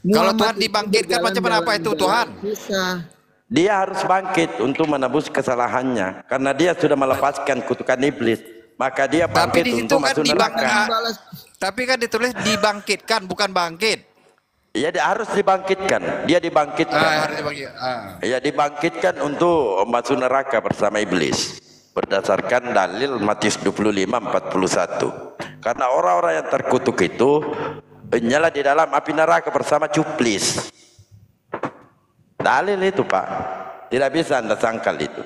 Kalau Muhammad Tuhan itu dibangkitkan macam mana apa itu berjalan-jalan Tuhan? susah. Dia harus bangkit untuk menebus kesalahannya karena dia sudah melepaskan kutukan iblis. Maka dia Tapi bangkit di situ untuk kan masuk dibangkit. neraka. Balas. Tapi kan ditulis dibangkitkan bukan bangkit. Ya, dia harus dibangkitkan. Dia dibangkitkan. Harus dibangkit. Ya, dibangkitkan untuk masuk neraka bersama iblis. Berdasarkan dalil Matius 25:41. Karena orang-orang yang terkutuk itu nyala di dalam api neraka bersama cuplis. Dalil itu, Pak. Tidak bisa Anda sangkal itu.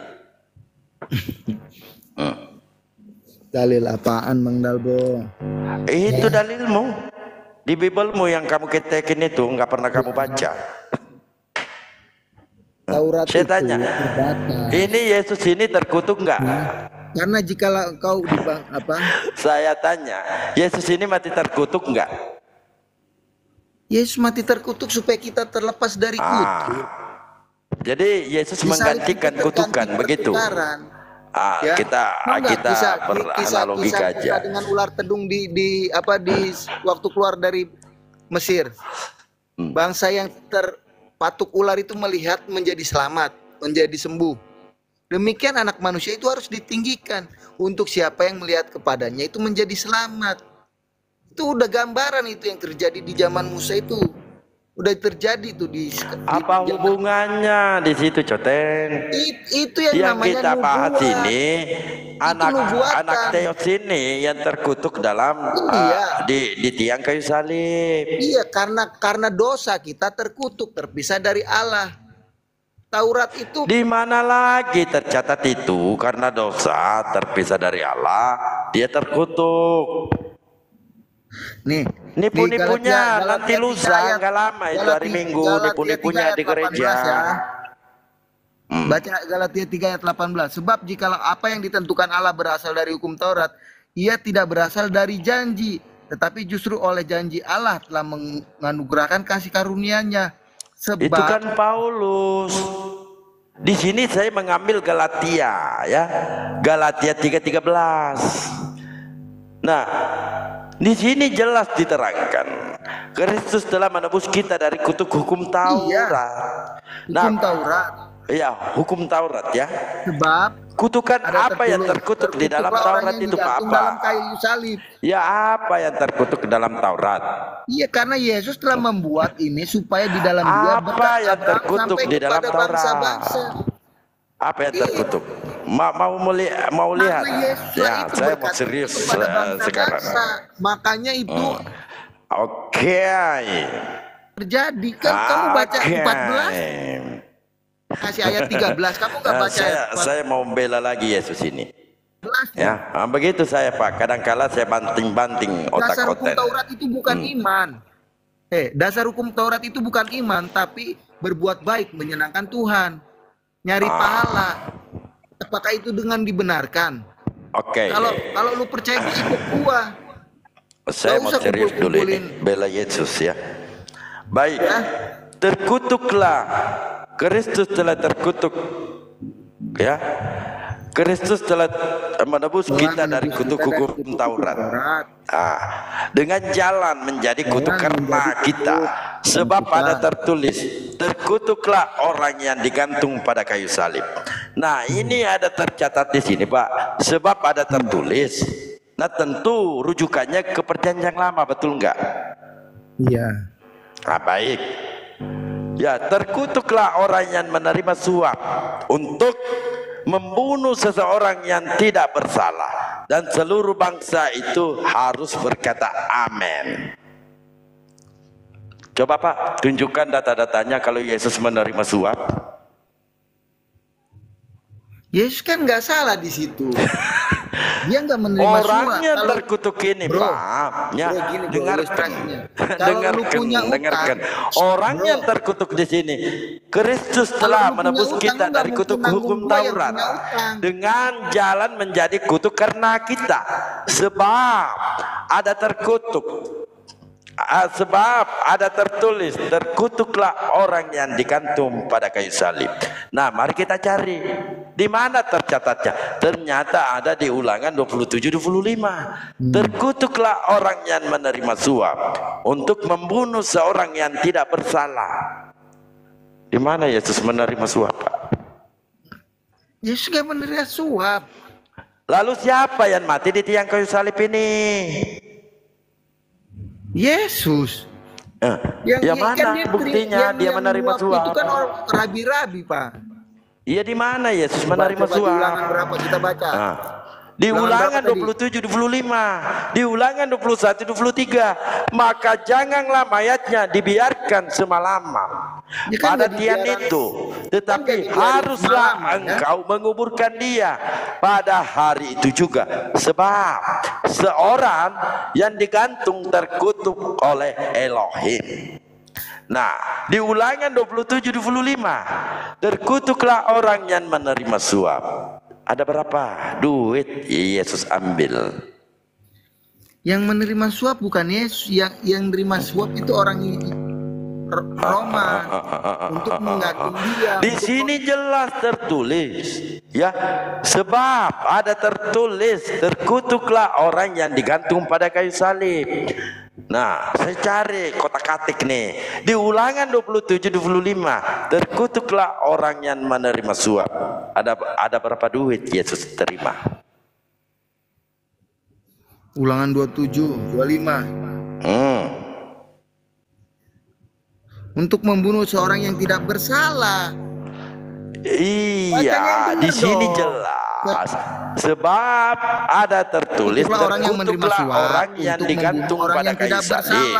Dalil apaan Bang Dalbo? Itu dalilmu. Di Bibelmu yang kamu ketekin itu nggak pernah kamu baca. Taurat Saya itu tanya, terbatas. ini Yesus ini terkutuk nggak? Karena jikalau kau Saya tanya, Yesus ini mati terkutuk nggak? Yesus mati terkutuk supaya kita terlepas dari kutuk. Jadi Yesus Di saat menggantikan kita kutukan terganti begitu. pertukaran, ya. Kita Mau nggak kisah beranalogi aja. dengan ular tedung di waktu keluar dari Mesir. Bangsa yang terpatuk ular itu melihat menjadi selamat, menjadi sembuh. Demikian anak manusia itu harus ditinggikan. Untuk siapa yang melihat kepadanya itu menjadi selamat. Itu udah gambaran itu yang terjadi di zaman Musa itu. Udah terjadi tuh di Apa zaman- hubungannya di situ, Coten? Itu yang namanya kita bahas nubuat. ini nubuatan. anak Theos ini yang terkutuk dalam Iya. di tiang kayu salib. Iya, karena dosa kita terkutuk, terpisah dari Allah. Taurat itu Di mana lagi tercatat itu karena dosa terpisah dari Allah dia terkutuk. nih Nipu-nipunya di nanti Galatia lusa 3 ayat- nggak lama itu hari Galatia- Minggu Galatia nipu-nipunya 3 di ayat gereja. 18 ya. Baca Galatia 3 ayat 18. Sebab jikalau apa yang ditentukan Allah berasal dari hukum Taurat, ia tidak berasal dari janji, tetapi justru oleh janji Allah telah menganugerahkan kasih karunia-Nya. Sebab Itu kan Paulus. Di sini saya mengambil Galatia ya. Galatia 3:13. Nah, Di sini jelas diterangkan Kristus telah menebus kita dari kutuk hukum Taurat. Hukum Taurat. Ya, hukum Taurat ya. Sebab Kutukan ada apa yang terkutuk di dalam terkutuklah orang Taurat yang itu digantung apa? dalam kayu salib. Ya, apa yang terkutuk dalam Taurat? Iya, karena Yesus telah membuat ini supaya di dalam dia Apa berkat yang Abraham terkutuk sampai di dalam kepada Taurat? bangsa-bangsa. Apa yang terkutuk? Mau lihat? Karena Yesus Ya, itu saya mau berkat serius kepada bangsa-bangsa. sekarang. Makanya itu Oke. terjadi. Kamu baca Oke. 14 kasih ayat 13. Kamu nggak baca ayat 14? Saya mau membela lagi Yesus ini. 14. Ya, begitu saya Pak. Kadang-kala saya banting-banting Dasar hukum otak-otak. Taurat itu bukan iman. Dasar hukum Taurat itu bukan iman, tapi berbuat baik, menyenangkan Tuhan, nyari pahala. Apakah itu dengan dibenarkan? Oke. Kalau lu percaya gua, ikut gua. Saya Nggak mau usah serius dulu ini, kumpul-kumpulin. bela Yesus ya. Baik. Ya. Terkutuklah. Kristus telah terkutuk. Ya. Kristus telah menebus kita dari kutuk hukum Taurat. Dengan jalan menjadi kutuk karena kita. Sebab ada tertulis, terkutuklah orang yang digantung pada kayu salib. Nah, ini ada tercatat di sini, Pak. Sebab ada tertulis. Nah, tentu rujukannya ke perjanjian lama, betul enggak? Iya. Nah, baik. Ya, terkutuklah orang yang menerima suap untuk membunuh seseorang yang tidak bersalah, dan seluruh bangsa itu harus berkata amin. Coba Pak, tunjukkan data-datanya kalau Yesus menerima suap. Yesus kan nggak salah di situ. Dia nggak menerima Orangnya suap. terkutuk ini, Bro, Pak. Ya, bro, gini, bro, dengarkan, ilustrasinya. Kalau lu dengarkan, punya utang, dengarkan. Orangnya bro, terkutuk di sini. Kristus Kalau telah lu punya menebus utang, kita lu nggak dari mungkin kutuk nanggung hukum gua yang Taurat punya utang. dengan jalan menjadi kutuk karena kita. Sebab ada terkutuk. Sebab ada tertulis, terkutuklah orang yang digantung pada kayu salib. Nah, mari kita cari di mana tercatatnya. Ternyata ada di Ulangan 27-25. Terkutuklah orang yang menerima suap untuk membunuh seorang yang tidak bersalah. Di mana Yesus menerima suap, Pak? Yesus nggak menerima suap. Lalu siapa yang mati di tiang kayu salib ini? Yesus. Yang mana buktinya dia menerima suap? Itu kan orang rabi-rabi, Pak. Iya, di mana Yesus menerima Coba di suap? Ulangan berapa kita baca? Di Ulangan Ulangan berapa 27-25, di Ulangan 21-23. Maka janganlah mayatnya dibiarkan semalaman Ya kan pada nggak tiang dibiarkan. itu, tetapi Kan nggak dibiarkan haruslah semalaman, ya? engkau menguburkan dia pada hari itu juga. Sebab seorang yang digantung terkutuk oleh Elohim. Nah, di Ulangan 27-25, terkutuklah orang yang menerima suap. Ada berapa duit Yesus ambil? Yang menerima suap bukan Yesus, yang menerima suap itu orang Roma untuk menggantung dia. Di sini jelas tertulis, ya. Sebab ada tertulis, terkutuklah orang yang digantung pada kayu salib. Nah, saya cari kotak-katik nih. Di Ulangan 27-25, terkutuklah orang yang menerima suap. Ada berapa duit Yesus terima? Ulangan 27-25. Untuk membunuh seorang yang tidak bersalah. Iya, di sini jelas. Sebab ada tertulis, terkutuklah orang yang digantung pada kayu salib.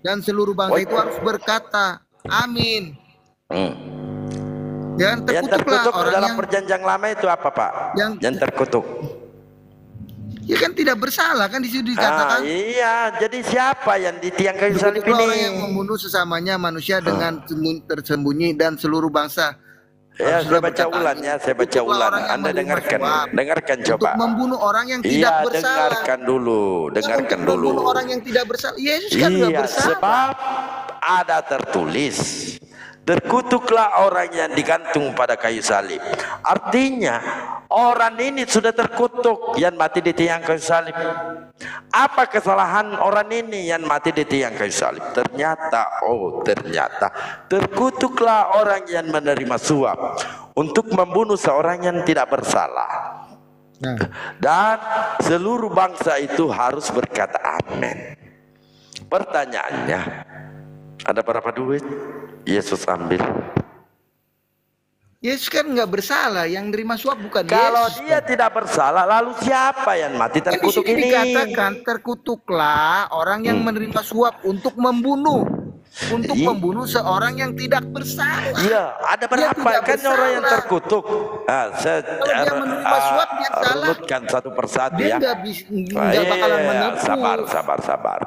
Dan seluruh bangsa itu harus berkata, amin. Yang terkutuk dalam perjanjian lama itu apa, Pak? Yang terkutuk. Ya kan tidak bersalah, kan di situ dikatakan. Iya, jadi siapa yang di tiang kayu salib ini? Orang yang membunuh sesamanya manusia dengan tersembunyi dan seluruh bangsa. Ya, saya baca ulang ya, saya baca ulang. Anda dengarkan, dengarkan coba. Untuk membunuh orang yang tidak bersalah. Dengarkan dulu, dengarkan dulu. Membunuh orang yang tidak bersalah. Yesus kan tidak bersalah. Sebab ada tertulis, terkutuklah orang yang digantung pada kayu salib. Artinya Orang ini sudah terkutuk yang mati di tiang kayu salib. Apa kesalahan orang ini yang mati di tiang kayu salib? Ternyata, ternyata terkutuklah orang yang menerima suap untuk membunuh seorang yang tidak bersalah. Dan seluruh bangsa itu harus berkata amin. Pertanyaannya, ada berapa duit Yesus ambil? Yesus kan nggak bersalah, yang nerima suap bukan Kalau Yesus. dia tidak bersalah, lalu siapa yang mati terkutuk Di sini ini? dikatakan terkutuklah orang yang menerima suap untuk membunuh, membunuh seorang yang tidak bersalah. Iya, ada berapa kan orang yang terkutuk? Kalau dia menerima suap dia salah. Runutkan satu persatu Dia ya. nggak bakalan menipu. Sabar.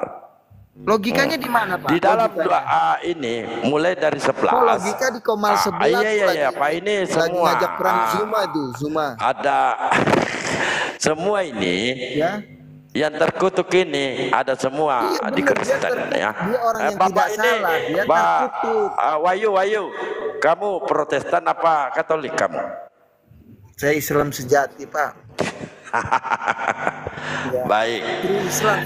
Logikanya di mana, Pak? Di dalam Logikanya. ini mulai dari 11. Logika di Komal 11. Iya, Pak, ini lagi semua. ngajak perang Zuma. Ada semua ini. Ya. Yang terkutuk ini ada semua Iya, di benar, Kristen ya. Dia orang yang Bapak tidak ini, salah, dia terkutuk. Wahyu, kamu Protestan apa Katolik kamu? Saya Islam sejati, Pak. Ya. Baik. Islam,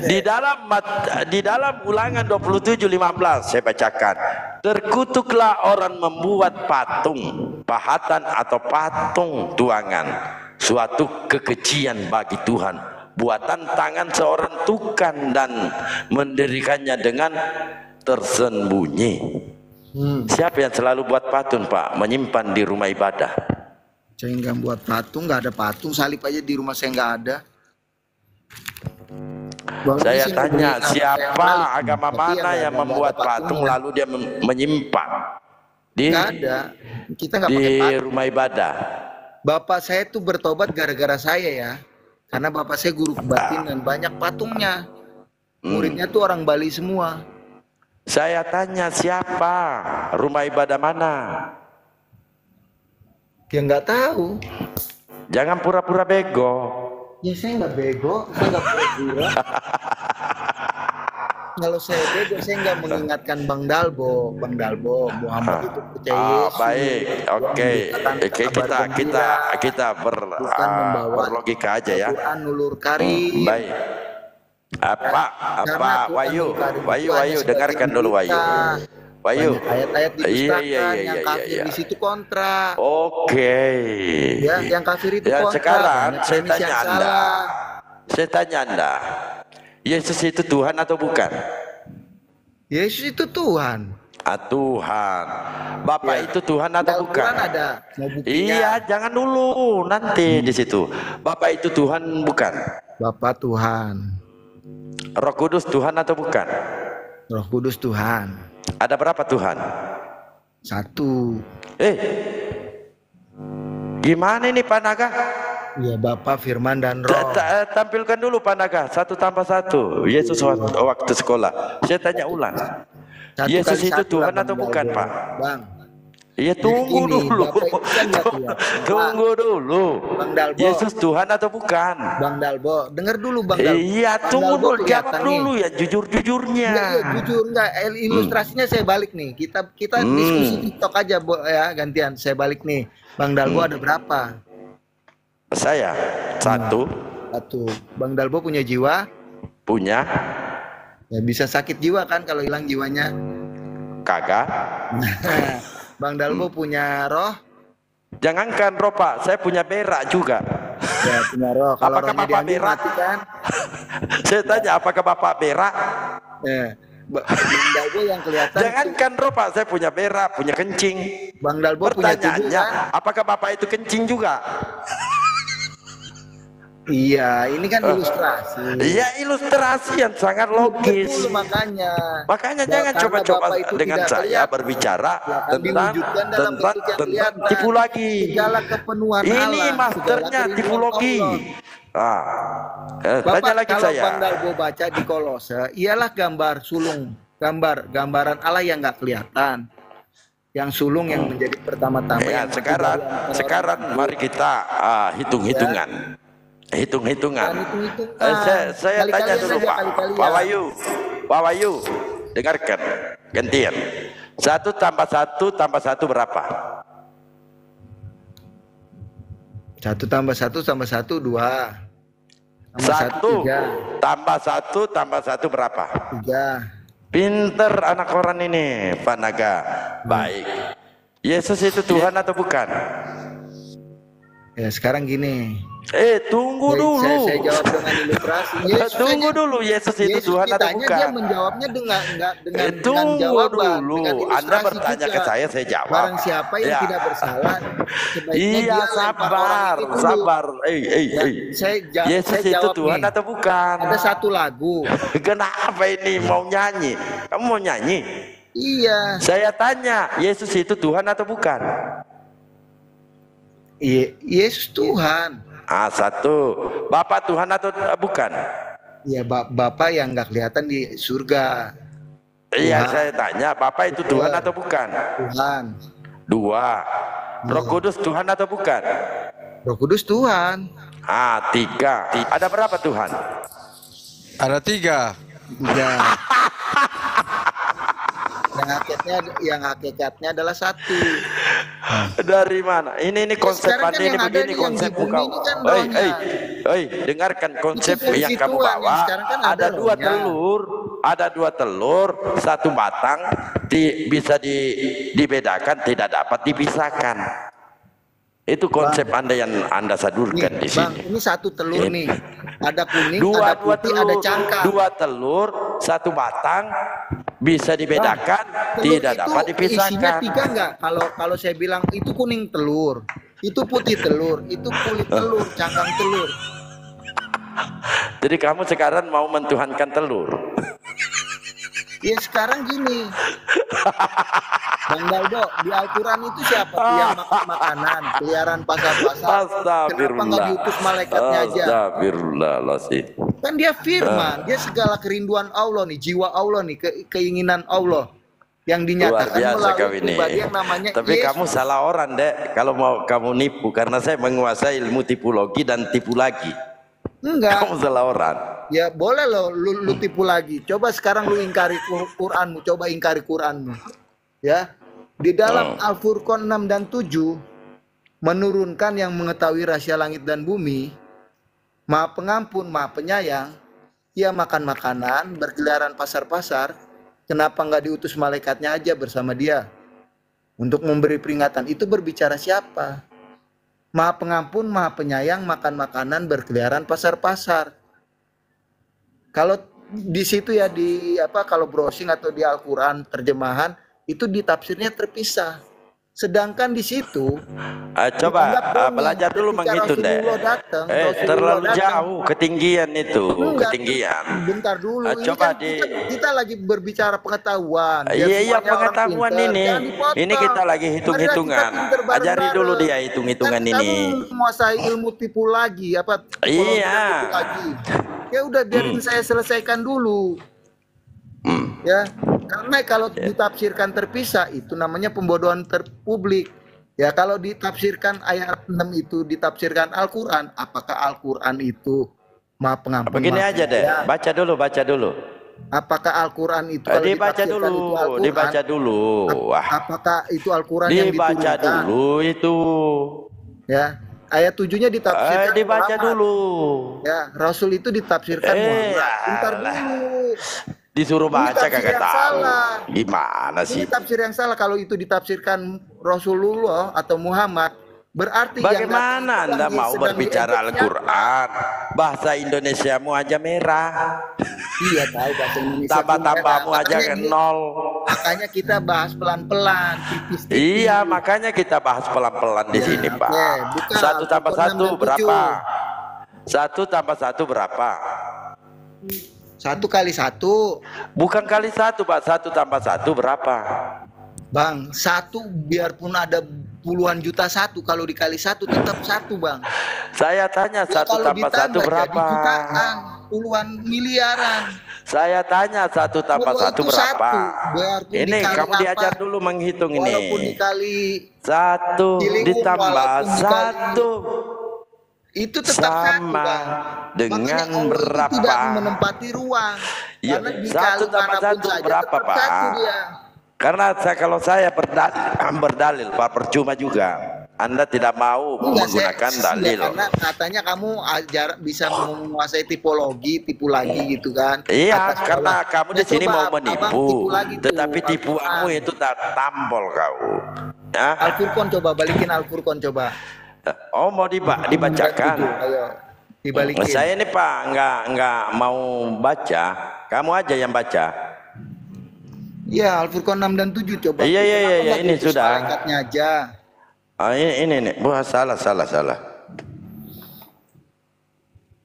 Di dalam Ulangan 27:15 saya bacakan. Terkutuklah orang membuat patung, pahatan atau patung tuangan, suatu kekejian bagi Tuhan, buatan tangan seorang tukang dan mendirikannya dengan tersembunyi. Siapa yang selalu buat patung, Pak? Menyimpan di rumah ibadah. Saya nggak buat patung, nggak ada patung, salib aja di rumah saya nggak ada. Saya tanya, siapa agama mana yang membuat patung lalu dia menyimpan di nggak ada. Kita nggak di pakai patung. rumah ibadah? Bapak saya tuh bertobat gara-gara saya ya, karena bapak saya guru kebatinan, banyak patungnya. Muridnya tuh orang Bali semua. Saya tanya, siapa rumah ibadah mana? Dia nggak tahu. Jangan pura-pura bego. Ya saya nggak bego, saya nggak pura-pura. Kalau saya bego, saya nggak mengingatkan Bang Dalbo, Muhammad itu percaya Yesus. Baik, oke. Kita berlogika aja ya. Al-Quran nulur karim. Baik. Apa Wahyu, dengarkan dulu Wahyu. Ayat-ayat didustakan, Iya. yang kafir di situ kontra. Oke. Ya, yang kafir itu Ya, kontra. sekarang Banyak saya premis tanya yang Anda. salah. Saya tanya Anda. Yesus itu Tuhan atau bukan? Yesus itu Tuhan. Tuhan. Bapak itu Tuhan atau Al-Quran bukan? ada, mau buktinya. Iya, jangan dulu, nanti di situ. Bapak itu Tuhan bukan? Bapak Tuhan. Roh Kudus Tuhan atau bukan? Roh Kudus Tuhan. Ada berapa Tuhan? Satu. Gimana ini Pak Naga? Ya, Bapa, Firman, dan Roh. Tampilkan dulu Pak Naga, 1+1. Yesus waktu sekolah. Saya tanya ulang. Satu Yesus kali itu satu Tuhan lah, atau Bang bukan Dalbo. Pak? Bang, Iya, tunggu gini, dulu. Bapak itu kan nggak kelihatan. Tunggu dulu. Bang Dalbo. Yesus Tuhan atau bukan? Bang Dalbo, dengar dulu Bang Dalbo. Iya, Bang tunggu Dalbo dulu, jawab kelihatan dulu nih. ya jujur-jujurnya. Iya, jujur enggak, ilustrasinya saya balik nih. Kita diskusi TikTok aja, ya, gantian. Saya balik nih. Bang Dalbo ada berapa? Saya satu Bang Dalbo punya jiwa? punya, Ya, bisa sakit jiwa kan kalau hilang jiwanya. kagak. Bang Dalbo punya roh? Jangankan roh Pak, saya punya berak juga. Ya, punya roh. Kalau Apakah rohnya Bapak diambil berak? mati kan? Saya tanya, apakah Bapak berak? Ya. Bang Dalbo yang kelihatan. Jangankan roh Pak, saya punya berak, punya kencing. Bang Dalbo punya tubuh Pertanyaannya, kan? apakah Bapak itu kencing juga? Iya, ini kan ilustrasi. Iya, ilustrasi yang sangat logis. Betul, makanya Makanya jangan karena coba-coba Bapak itu dengan tidak saya kelihatan. berbicara Akan diwujudkan dalam bentuk yang kelihatan. tipu lagi. Segala kepenuhan Ini Allah, masternya segala tipulogi. Allah. Tanya Bapak, lagi kalau saya. Bang Dalbo baca di Kolose, ialah gambar sulung, gambaran Allah yang nggak kelihatan, yang sulung yang menjadi pertama-tama. Ya, yang sekarang mari kita hitung-hitungan. Hitung-hitungan. Saya tanya dulu Pak Wahyu, dengarkan, gantian. 1 tambah 1 tambah 1 berapa? 1 tambah 1 tambah 1 2. Tambah 1 3. tambah 1 tambah 1 berapa? 3. Pinter anak orang ini, Pak Naga. Baik. Yesus itu Tuhan atau bukan? Ya sekarang gini. Tunggu dulu. Saya jawab dengan ilustrasi. Yesus Tunggu aja, dulu, Yesus itu Yesus Tuhan atau ditanya, bukan? dia menjawabnya dengan dengan Tunggu jawaban, dulu. dengan ilustrasi Anda bertanya juga. ke saya jawab. Barang siapa yang Ya. tidak bersalah, sebaiknya Iya, dia lempar orang sabar, itu dulu. sabar. Ya, Yesus saya itu jawab Tuhan nih. atau bukan? Ada satu lagu. Kenapa ini mau nyanyi? Kamu mau nyanyi? Iya. Saya tanya, Yesus itu Tuhan atau bukan? Yesus Tuhan. Satu. Bapak Tuhan atau bukan? Ya Bapak yang nggak kelihatan di surga. Iya, Tuhan. saya tanya, Bapak itu Tuhan atau bukan? Tuhan. 2. Roh Kudus Tuhan atau bukan? Roh Kudus Tuhan. 3. Ada berapa Tuhan? Ada 3. 3. Yang hakikatnya adalah 1. Dari mana? Ini konsep sekarang kan Anda ini yang ada begini nih, yang konsep di bumi kau. ini kan rohnya. Dengarkan konsep Itu fungsi yang kamu Tuhan, bawa. yang sekarang kan ada Ada 2 rohnya. telur, ada 2 telur, 1 batang bisa dibedakan, tidak dapat dipisahkan. Itu konsep Anda yang Anda sadurkan di Bang, sini. ini 1 telur nih. Ada kuning, Dua ada putih, telur, ada cangkang. 2 telur, 1 batang bisa dibedakan, Telur tidak itu dapat isinya dipisahkan. 3 enggak? Kalau saya bilang itu kuning telur, itu putih telur, itu kulit telur, cangkang telur. Jadi kamu sekarang mau mentuhankan telur. Ya sekarang gini, Bang Daldo, di Al-Quran itu siapa tuh yang makan makanan, peliharaan pasar-pasar? Kenapa nggak diutus malaikatnya aja? Astagfirullahaladzim. Kan dia firman, dia segala kerinduan Allah nih, jiwa Allah nih, keinginan Allah yang Luar dinyatakan biasa kau melalui ini. pribadi yang namanya Tapi Yesus. kamu salah orang, Dek. Kalau mau kamu nipu, karena saya menguasai ilmu tipologi dan tipu lagi. Enggak. Kamu salah orang. Ya boleh loh, lu tipu lagi. Coba sekarang lu ingkari Quranmu, coba ingkari Quranmu. Ya, di dalam Al-Furqan 6 dan 7 menurunkan yang mengetahui rahasia langit dan bumi, Maha Pengampun, Maha Penyayang. Ia makan makanan, berkeliaran pasar-pasar. Kenapa nggak diutus malaikatnya aja bersama dia untuk memberi peringatan? Itu berbicara siapa? Maha Pengampun, Maha Penyayang, makan makanan, berkeliaran pasar-pasar. Kalau di situ ya kalau browsing atau di Al-Quran terjemahan itu ditafsirnya terpisah. Sedangkan di situ Coba belajar dulu menghitung, Dek. Terlalu jauh ketinggian itu. Ketinggian. Bentar dulu. Coba kita lagi berbicara pengetahuan. Iya pengetahuan ini. Ini kita lagi hitung-hitungan. Ajari dulu dia hitung-hitungan ini. Kamu menguasai ilmu tipu lagi apa? Iya. Tipu lagi. Ya udah biarin saya selesaikan dulu. Ya, karena kalau ditafsirkan terpisah itu namanya pembodohan terpublik. Ya, kalau ditafsirkan ayat 6 itu ditafsirkan Al-Qur'an, apakah Al-Qur'an itu Maha Pengampun? Begini aja deh, baca dulu. Apakah Al-Qur'an itu kalau dibaca dulu, itu Al-Qur'an, dibaca dulu. Wah. Apakah itu Al-Qur'an yang diturunkan? Dibaca dulu itu. Ya, ayat 7-nya ditafsirkan dibaca Muhammad. dulu. Ya, Rasul itu ditafsirkan Muhammad. Bentar dulu. Disuruh baca kagak tahu. Salah. Gimana sih? Ini tafsir yang salah. Kalau itu ditafsirkan Rasulullah atau Muhammad, berarti bagaimana yang Anda mau berbicara Al-Quran? Bahasa Indonesiamu aja merah. Iya tahu bahasa Indonesia. Tambah-tambahmu aja ke nol. Makanya kita bahas pelan-pelan, tipis-tipis. Iya, makanya kita bahas pelan-pelan di sini, Pak. Bukan, 1 tambah 1 berapa? 1 tambah 1 berapa? 1 kali 1. Bukan kali 1, Pak. 1 tambah 1 berapa? Bang, 1 biarpun ada puluhan juta 1, kalau dikali 1 tetap 1, Bang. Saya tanya 1 tambah 1 berapa? Jadi jutaan, puluhan miliaran. Saya tanya 1 tambah 1 berapa? Ini kamu diajar apa, dulu menghitung walaupun ini. dikali 1 ditambah 1 itu tetap sama 1, Bang. dengan Makanya Allah berapa? tidak menempati ruang. Ya, Karena 1 tambah 1 berapa, tetap Pak? 1 dia. Karena kalau saya berdalil Pak, percuma juga. Anda tidak mau Enggak, menggunakan dalil. karena katanya kamu bisa menguasai tipologi, tipu lagi gitu kan. Iya, Atas karena bawah. kamu di Ya, sini coba mau abang menipu, tipu lagi tuh, tetapi tipuanmu Al-Quran. itu tak tampol kau. Ya. Al-Furqan coba balikin Al-Furqan coba. Oh, mau dibacakan? Ayo dibalikin. Saya ini Pak nggak mau baca, kamu aja yang baca. Iya, Al-Furqan 6 dan 7 coba. Iya, ini Putus sudah. malaikatnya aja. Ah, ini. Wah, salah.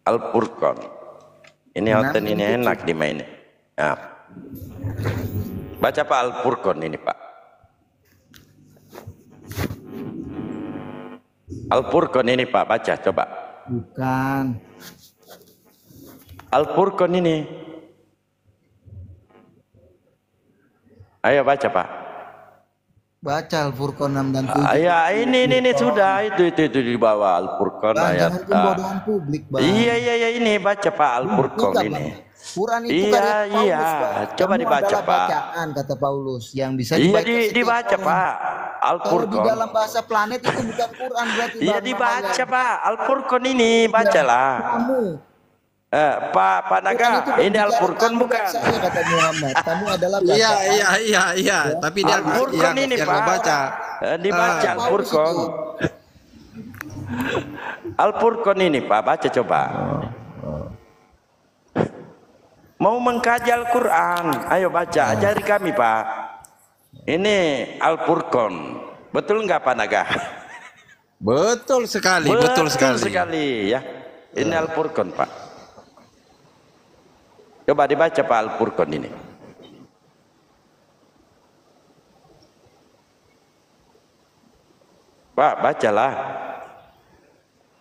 Al-Furqan. Ini hoten ini enak dimainin. Ya. Baca Pak Al-Furqan ini Pak. Al-Furqan ini Pak, baca coba. Bukan. Al-Furqan ini. Ayo baca Pak. Baca Al-Furqan 6 dan 7. Ya ini sudah itu di bawah Al-Furqan Bang, ayat. jangan pembodohan publik, Bang. Iya ini baca Pak Al-Furqan Enggak, ini. Bang. Quran itu karya Paulus, Bang. Coba Kamu dibaca adalah Pak. bacaan kata Paulus yang bisa Iya dibaca setiap dibaca orang. Pak. Kalau di Al-Furqan. dalam bahasa planet itu bukan Quran berarti. Iya Bang, dibaca namanya. Pak. Al-Furqan ini bacalah. Kamu. Pak Naga, ini Al-Furqan bukan? Saya kata Muhammad, kamu adalah Iya, bacaan. iya. Tapi dia Al-Furqan ini yang Pak. baca. Dibaca Al-Furqan. Al-Furqan ini Pak, baca coba. Mau mengkaji Al-Quran, ayo baca, ajari kami Pak. Ini Al-Furqan, betul nggak Pak Naga? Betul sekali. Betul sekali ya. Ini Al-Furqan Pak. Coba dibaca Pak Al-Furqan ini. Pak, bacalah.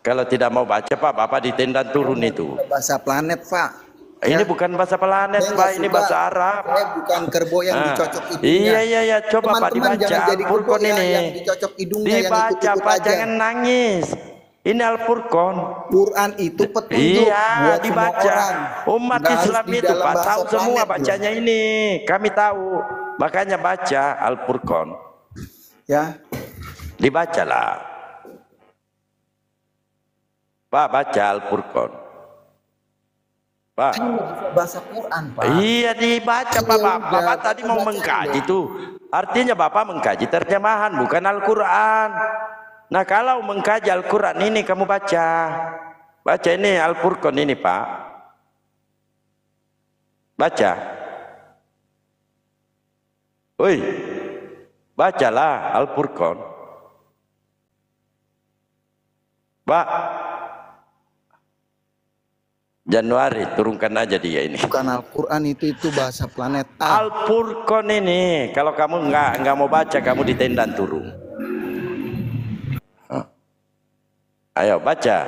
Kalau tidak mau baca Pak, Bapak ditendang turun itu. Bahasa planet, Pak. Ini bukan bahasa planet Pak, ini bahasa Arab. Saya bukan kerbo yang dicocok hidungnya. Iya, coba Pak Teman-teman dibaca jangan jadi kerbo Al-Furqan ini. yang dicocok hidungnya yang Dibaca ikut-ikut Pak, aja. jangan nangis. Ini Al-Furqan. Quran itu petunjuk Iya, buat dibaca. semua orang. Umat Nggak harus Islam di itu dalam Pak bahasa tahu semua planet, bacanya ini. Kami tahu. Makanya baca Al-Furqan. Ya. Dibacalah. Pak, baca Al-Furqan. Pak. Bahasa Quran, Pak. Iya dibaca Pak. Bapak tadi mau mengkaji tuh. Artinya Bapak mengkaji terjemahan bukan Al-Quran. Nah kalau mengkaji Al-Quran ini kamu baca. Baca ini Al-Furqan ini Pak. Baca. Woi. Bacalah Al-Furqan. Pak. Januari turunkan aja dia ini. Bukan Al-Quran itu bahasa planet Al-Furqan ini kalau kamu nggak mau baca kamu ditendang turun. Ayo baca.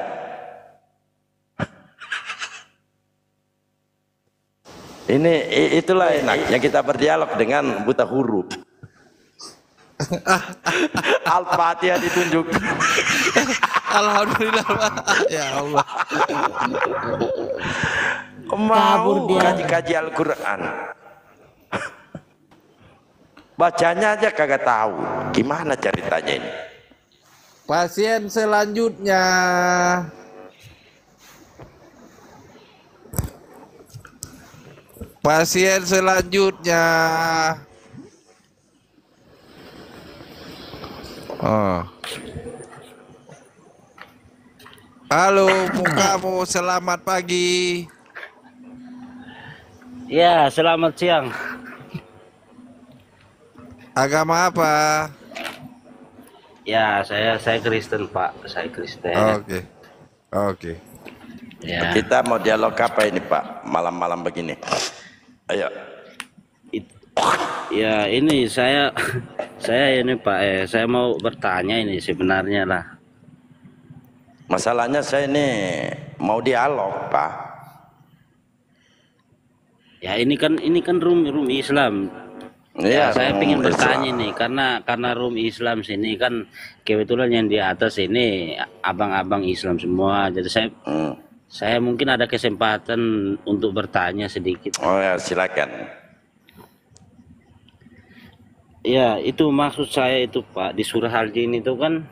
Ini itulah enaknya kita berdialog dengan buta huruf. Al-Fatihah ditunjuk. Alhamdulillah Pak. Ya Allah. Mau kaji Al-Quran. Bacanya aja kagak tahu. Gimana ceritanya ini? Pasien selanjutnya. Pasien selanjutnya. Oh. Halo, kamu selamat pagi. Ya, selamat siang. Agama apa? Ya, saya Kristen, Pak. Saya Kristen. Oke. Ya. Kita mau dialog apa ini Pak? Malam-malam begini. Ayo. Ya, ini saya ini Pak, saya mau bertanya ini sebenarnya lah. Masalahnya saya ini mau dialog Pak. Ya, ini kan room Islam. Iya, Ya, saya room ingin bertanya Islam. nih karena room Islam sini kan kebetulan yang di atas ini abang-abang Islam semua. Jadi saya mungkin ada kesempatan untuk bertanya sedikit. Oh ya silakan. Ya, itu maksud saya itu Pak, di surah Al-Jin itu kan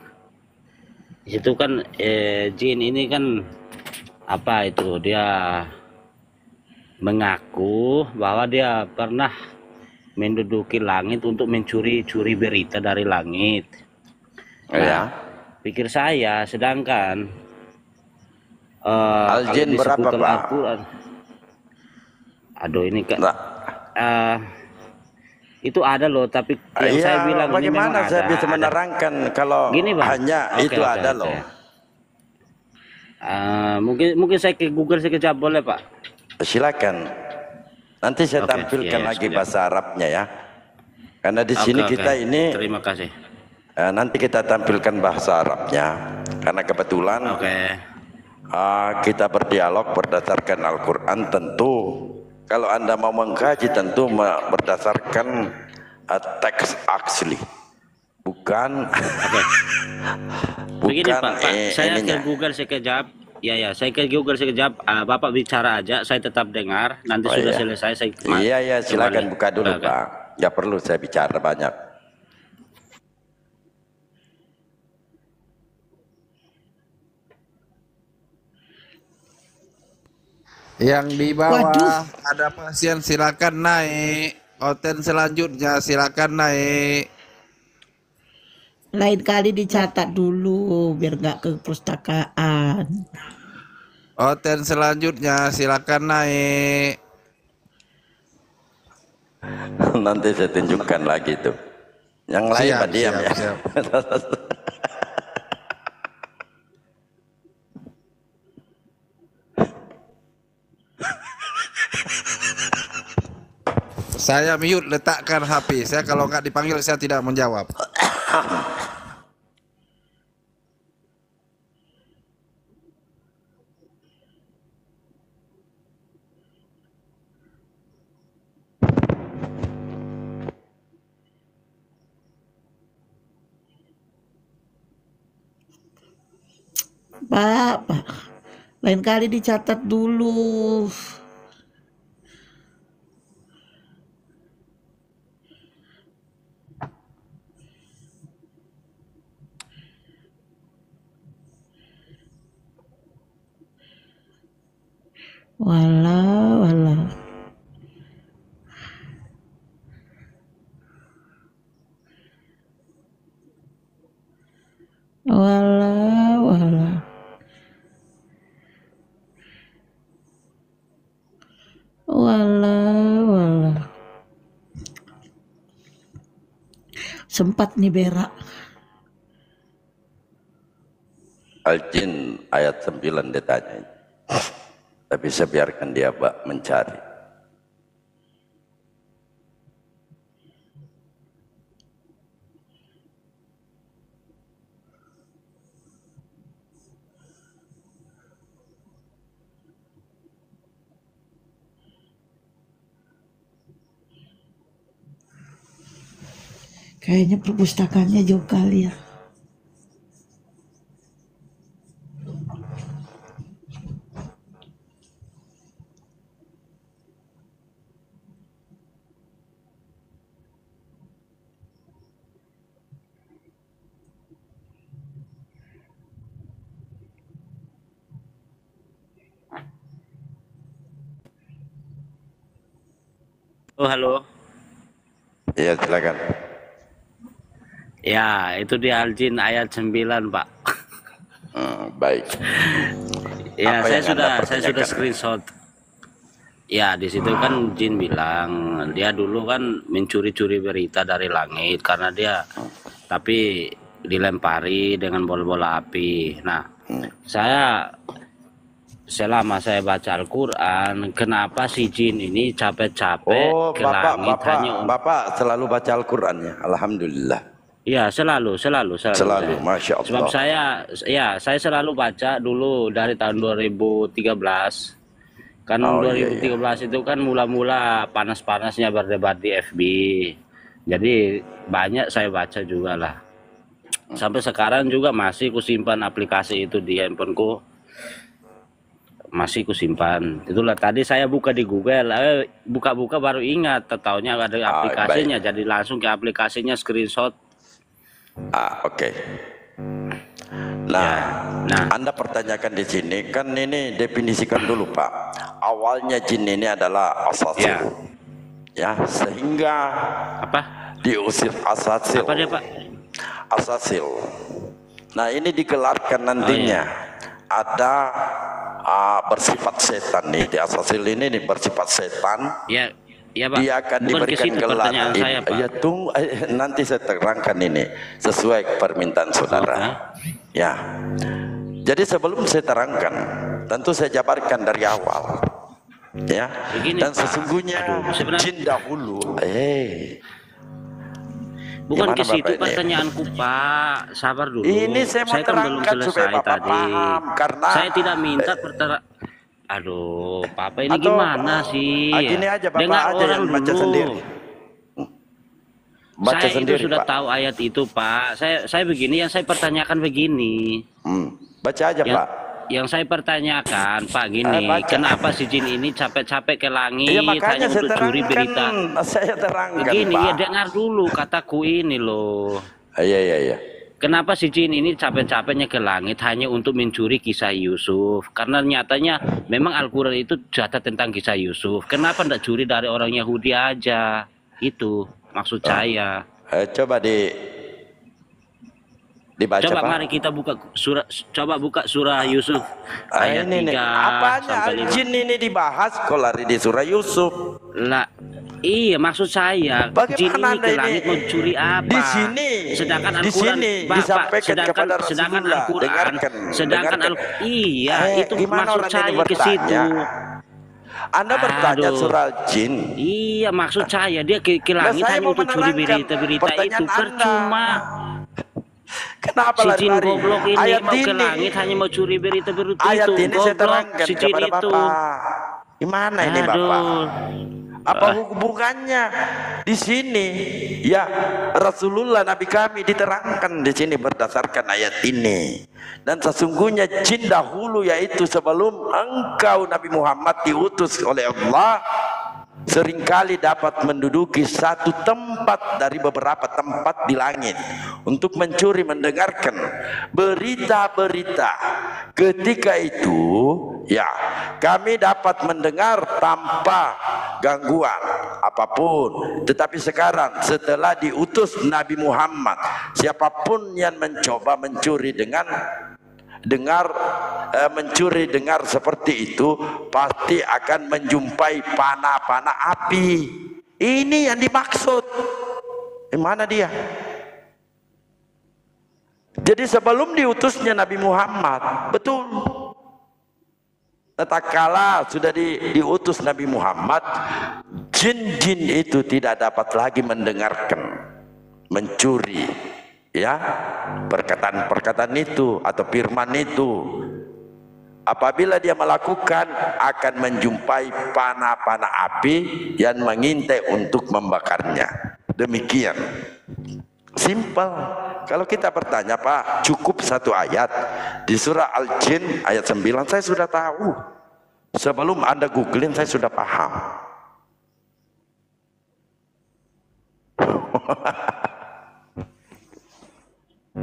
Di situ kan jin ini kan apa itu, dia mengaku bahwa dia pernah menduduki langit untuk mencuri-curi berita dari langit. Ya. Nah, pikir saya, sedangkan Al-jin kalau berapa, disebutkan Pak? Al-Quran, aduh ini kan Nah, itu ada loh, tapi yang saya iya, bilang ini memang bagaimana saya ada, bisa ada. menerangkan kalau Gini Bang, hanya oke itu oke ada oke. loh. Mungkin saya ke Google sekejap boleh Pak? Silakan. Nanti saya Oke, tampilkan iya, lagi sekejap. bahasa Arabnya ya. Karena di Oke sini oke, kita ini terima kasih. nanti kita tampilkan bahasa Arabnya. Karena kebetulan Oke. kita berdialog berdasarkan Al-Quran, tentu kalau Anda mau mengkaji tentu berdasarkan teks asli, bukan Oke. Begini bukan Pak, saya ke ininya. Google sekejap. Ya, saya ke Google sekejap. Bapak bicara aja, saya tetap dengar. Nanti Oh, sudah iya. selesai, saya Iya, silakan kembali. buka dulu Oke. Pak. Nggak perlu saya bicara banyak. Yang di bawah Waduh. ada pasien, silakan naik. Oten selanjutnya silakan naik. Lain kali dicatat dulu biar nggak ke perpustakaan. Oten selanjutnya silakan naik. Nanti saya tunjukkan lagi tuh. Yang lain Siap, Pak diam siap, ya. siap. Saya mute, letakkan HP. Saya kalau nggak dipanggil saya tidak menjawab. Pak, lain kali dicatat dulu. Walah, walah. Walah, walah. Walah, walah. Sempat nih berak. Al-Jin ayat 9 ditanya. Tapi saya biarkan dia mencari. Kayaknya perpustakaannya jauh kali ya. Oh, halo. Iya, silakan. Ya, itu di Al-Jin ayat 9, Pak. Baik. Ya, Apa yang Anda saya sudah pertanyakan? screenshot. Ya, di situ kan Jin bilang dia dulu kan mencuri-curi berita dari langit karena dia tapi dilempari dengan bola-bola api. Nah, selama saya baca Al-Quran, kenapa si Jin ini capek-capek Oh, ke langit hanya untuk... Bapak selalu baca Al-Quran ya? Alhamdulillah. Ya, selalu. Selalu, Masya Allah. Sebab saya selalu baca dulu dari tahun 2013. Kan Oh, iya, 2013 itu kan mula-mula panas-panasnya berdebat di FB. Jadi banyak saya baca juga lah. Sampai sekarang juga masih kusimpan aplikasi itu di handphoneku. Masih kusimpan. Itulah tadi saya buka di Google, buka-buka baru ingat, taunya ada aplikasinya. Jadi langsung ke aplikasinya screenshot. Oke. Nah, Anda pertanyakan di sini kan ini definisikan dulu Pak. Awalnya jin ini adalah asasil. Ya, sehingga Apa? diusir asasil. Apa dia Pak? Asasil. Nah, ini digelarkan nantinya. Ada bersifat setan nih di asasil ini nih, bersifat setan. Ya, ya Pak. Dia akan Bukan ke diberikan situ gelar. pertanyaan saya, Pak. Ya tunggu, nanti saya terangkan ini sesuai permintaan saudara. Ya. Jadi sebelum saya terangkan, tentu saya jabarkan dari awal. Ya. Begini, Dan Pak. sesungguhnya Sebenarnya jin dahulu. Bukan Gimana ke situ Bapak ini? pertanyaanku Pak. Sabar dulu. Ini saya mau kan belum terangkan supaya selesai Bapak tadi. paham, karena Saya tidak minta Aduh, Papa ini Atau, gimana sih? gini aja Bapak Dengar aja orang yang baca dulu. sendiri. Baca Saya sendiri, itu sudah Pak. tahu ayat itu, Pak. Saya begini, yang saya pertanyakan begini. Baca aja Pak. Yang saya pertanyakan, Pak, gini, Baca. kenapa si jin ini capek-capek ke langit Iya makanya hanya saya untuk curi berita? terangkan. Saya terangkan Begini, Pak. ya dengar dulu kataku ini loh. Iya. Kenapa si jin ini capek-capeknya ke langit hanya untuk mencuri kisah Yusuf? Karena nyatanya memang Al-Quran itu jatah tentang kisah Yusuf. Kenapa tidak curi dari orang Yahudi aja? Itu maksud saya. Coba dibaca Coba Pak. mari kita buka surah Yusuf ayat Ini 3 nih. Apanya sampai 5. jin ini dibahas kok lari di surah Yusuf? Lah, iya maksud saya Bagaimana jin ini Anda ke ini? langit mau curi apa? Di sini, sedangkan di Al-Quran sini Bapak, disampaikan kepada sedangkan Rasulullah. Al-Quran, sedangkan Dengarkan. iya itu Gimana maksud orang ini saya ke bertanya? situ. Anda bertanya Aduh. surah jin. Iya maksud saya dia ke langit saya hanya mau untuk curi menerangkan berita-berita itu pertanyaan Anda. percuma. Kenapa Si jin lari-lari? goblok ini Ayat mau ke ini, langit hanya mau curi berita-berita ayat itu. ini saya Goblok terangkan si jin kepada itu. Bapak. Gimana ini Bapak? Aduh. Apa hubungannya di sini? Ya, Rasulullah Nabi kami diterangkan di sini berdasarkan ayat ini. Dan sesungguhnya jin dahulu, yaitu sebelum engkau Nabi Muhammad diutus oleh Allah, seringkali dapat menduduki satu tempat dari beberapa tempat di langit untuk mencuri mendengarkan berita-berita. Ketika itu ya kami dapat mendengar tanpa gangguan apapun. Tetapi sekarang setelah diutus Nabi Muhammad, siapapun yang mencoba mencuri mencuri dengar seperti itu pasti akan menjumpai panah-panah api. Ini yang dimaksud. Mana dia? Jadi sebelum diutusnya Nabi Muhammad, betul, tatkala sudah diutus Nabi Muhammad, jin-jin itu tidak dapat lagi mendengarkan, mencuri ya perkataan-perkataan itu atau firman itu. Apabila dia melakukan, akan menjumpai panah-panah api yang mengintai untuk membakarnya. Demikian simpel. Kalau kita bertanya Pak, cukup satu ayat di surah Al-Jin ayat 9 saya sudah tahu. Sebelum Anda googling saya sudah paham.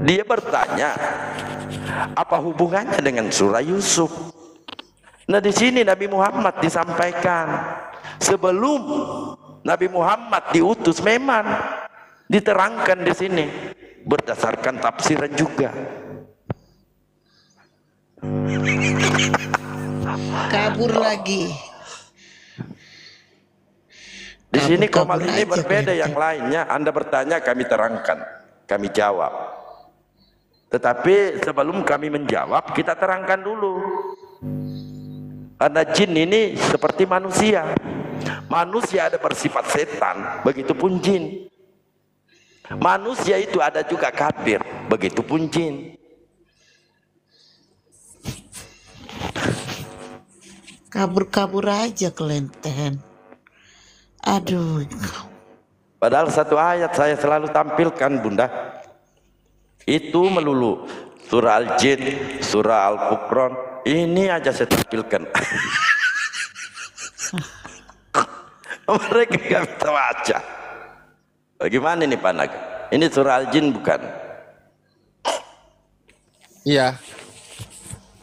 Dia bertanya, apa hubungannya dengan surah Yusuf? Nah, di sini Nabi Muhammad disampaikan sebelum Nabi Muhammad diutus, memang diterangkan di sini berdasarkan tafsiran juga. Kabur lagi. Di sini komal Kabur ini aja berbeda berarti. yang lainnya. Anda bertanya, kami terangkan, kami jawab. Tetapi sebelum kami menjawab, kita terangkan dulu. Karena jin ini seperti manusia. Manusia ada bersifat setan, begitupun jin. Manusia itu ada juga kafir, begitupun jin. Kabur-kabur aja kelenten. Aduh. Padahal satu ayat saya selalu tampilkan Bunda. Itu melulu surah Al-Jin, surah Al-Furqan, ini aja saya tampilkan. Mereka gak bisa baca. Bagaimana ini Pak Naga? Ini surah Al-Jin bukan? Iya.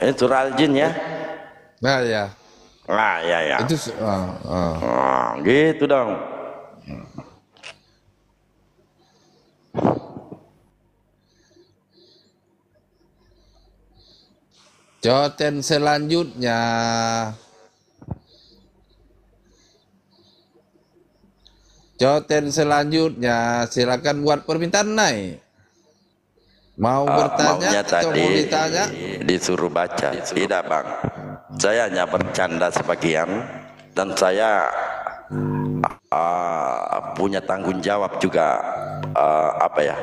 Ini surah Al-Jin ya. Nah ya. Nah, ya ya. Itu Gitu dong. conten selanjutnya. Conten selanjutnya, silakan buat permintaan naik. Mau bertanya Maunya atau tadi mau ditanya? disuruh baca. Tidak bang, saya hanya bercanda sebagian dan saya punya tanggung jawab juga apa ya,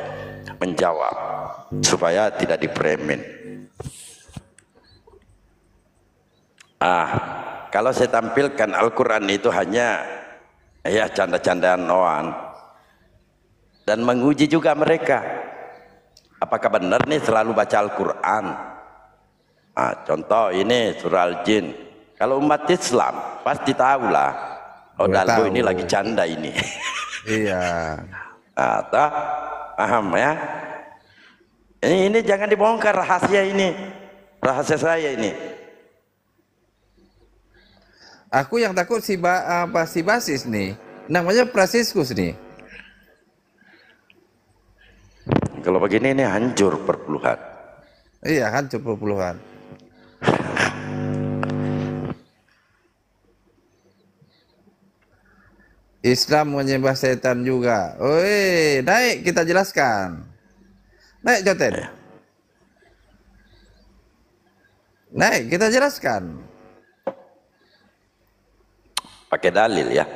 menjawab supaya tidak dipremen. Kalau saya tampilkan Al-Quran itu hanya ya canda-candaan Noan dan menguji juga mereka. Apakah benar nih selalu baca Al-Quran? Contoh ini surah Al-Jin. Kalau umat Islam pasti tahulah. Oh, Dalgo ini lagi canda ini. Iya. Atau paham ya? Ini jangan dibongkar rahasia ini. Rahasia saya ini. Aku yang takut si Basis nih. Namanya Prasiskus nih. Kalau begini ini hancur perpuluhan. Iya, hancur perpuluhan. Islam menyembah setan juga. Oi, naik kita jelaskan. Naik Joten. Naik kita jelaskan. Pakai dalil ya.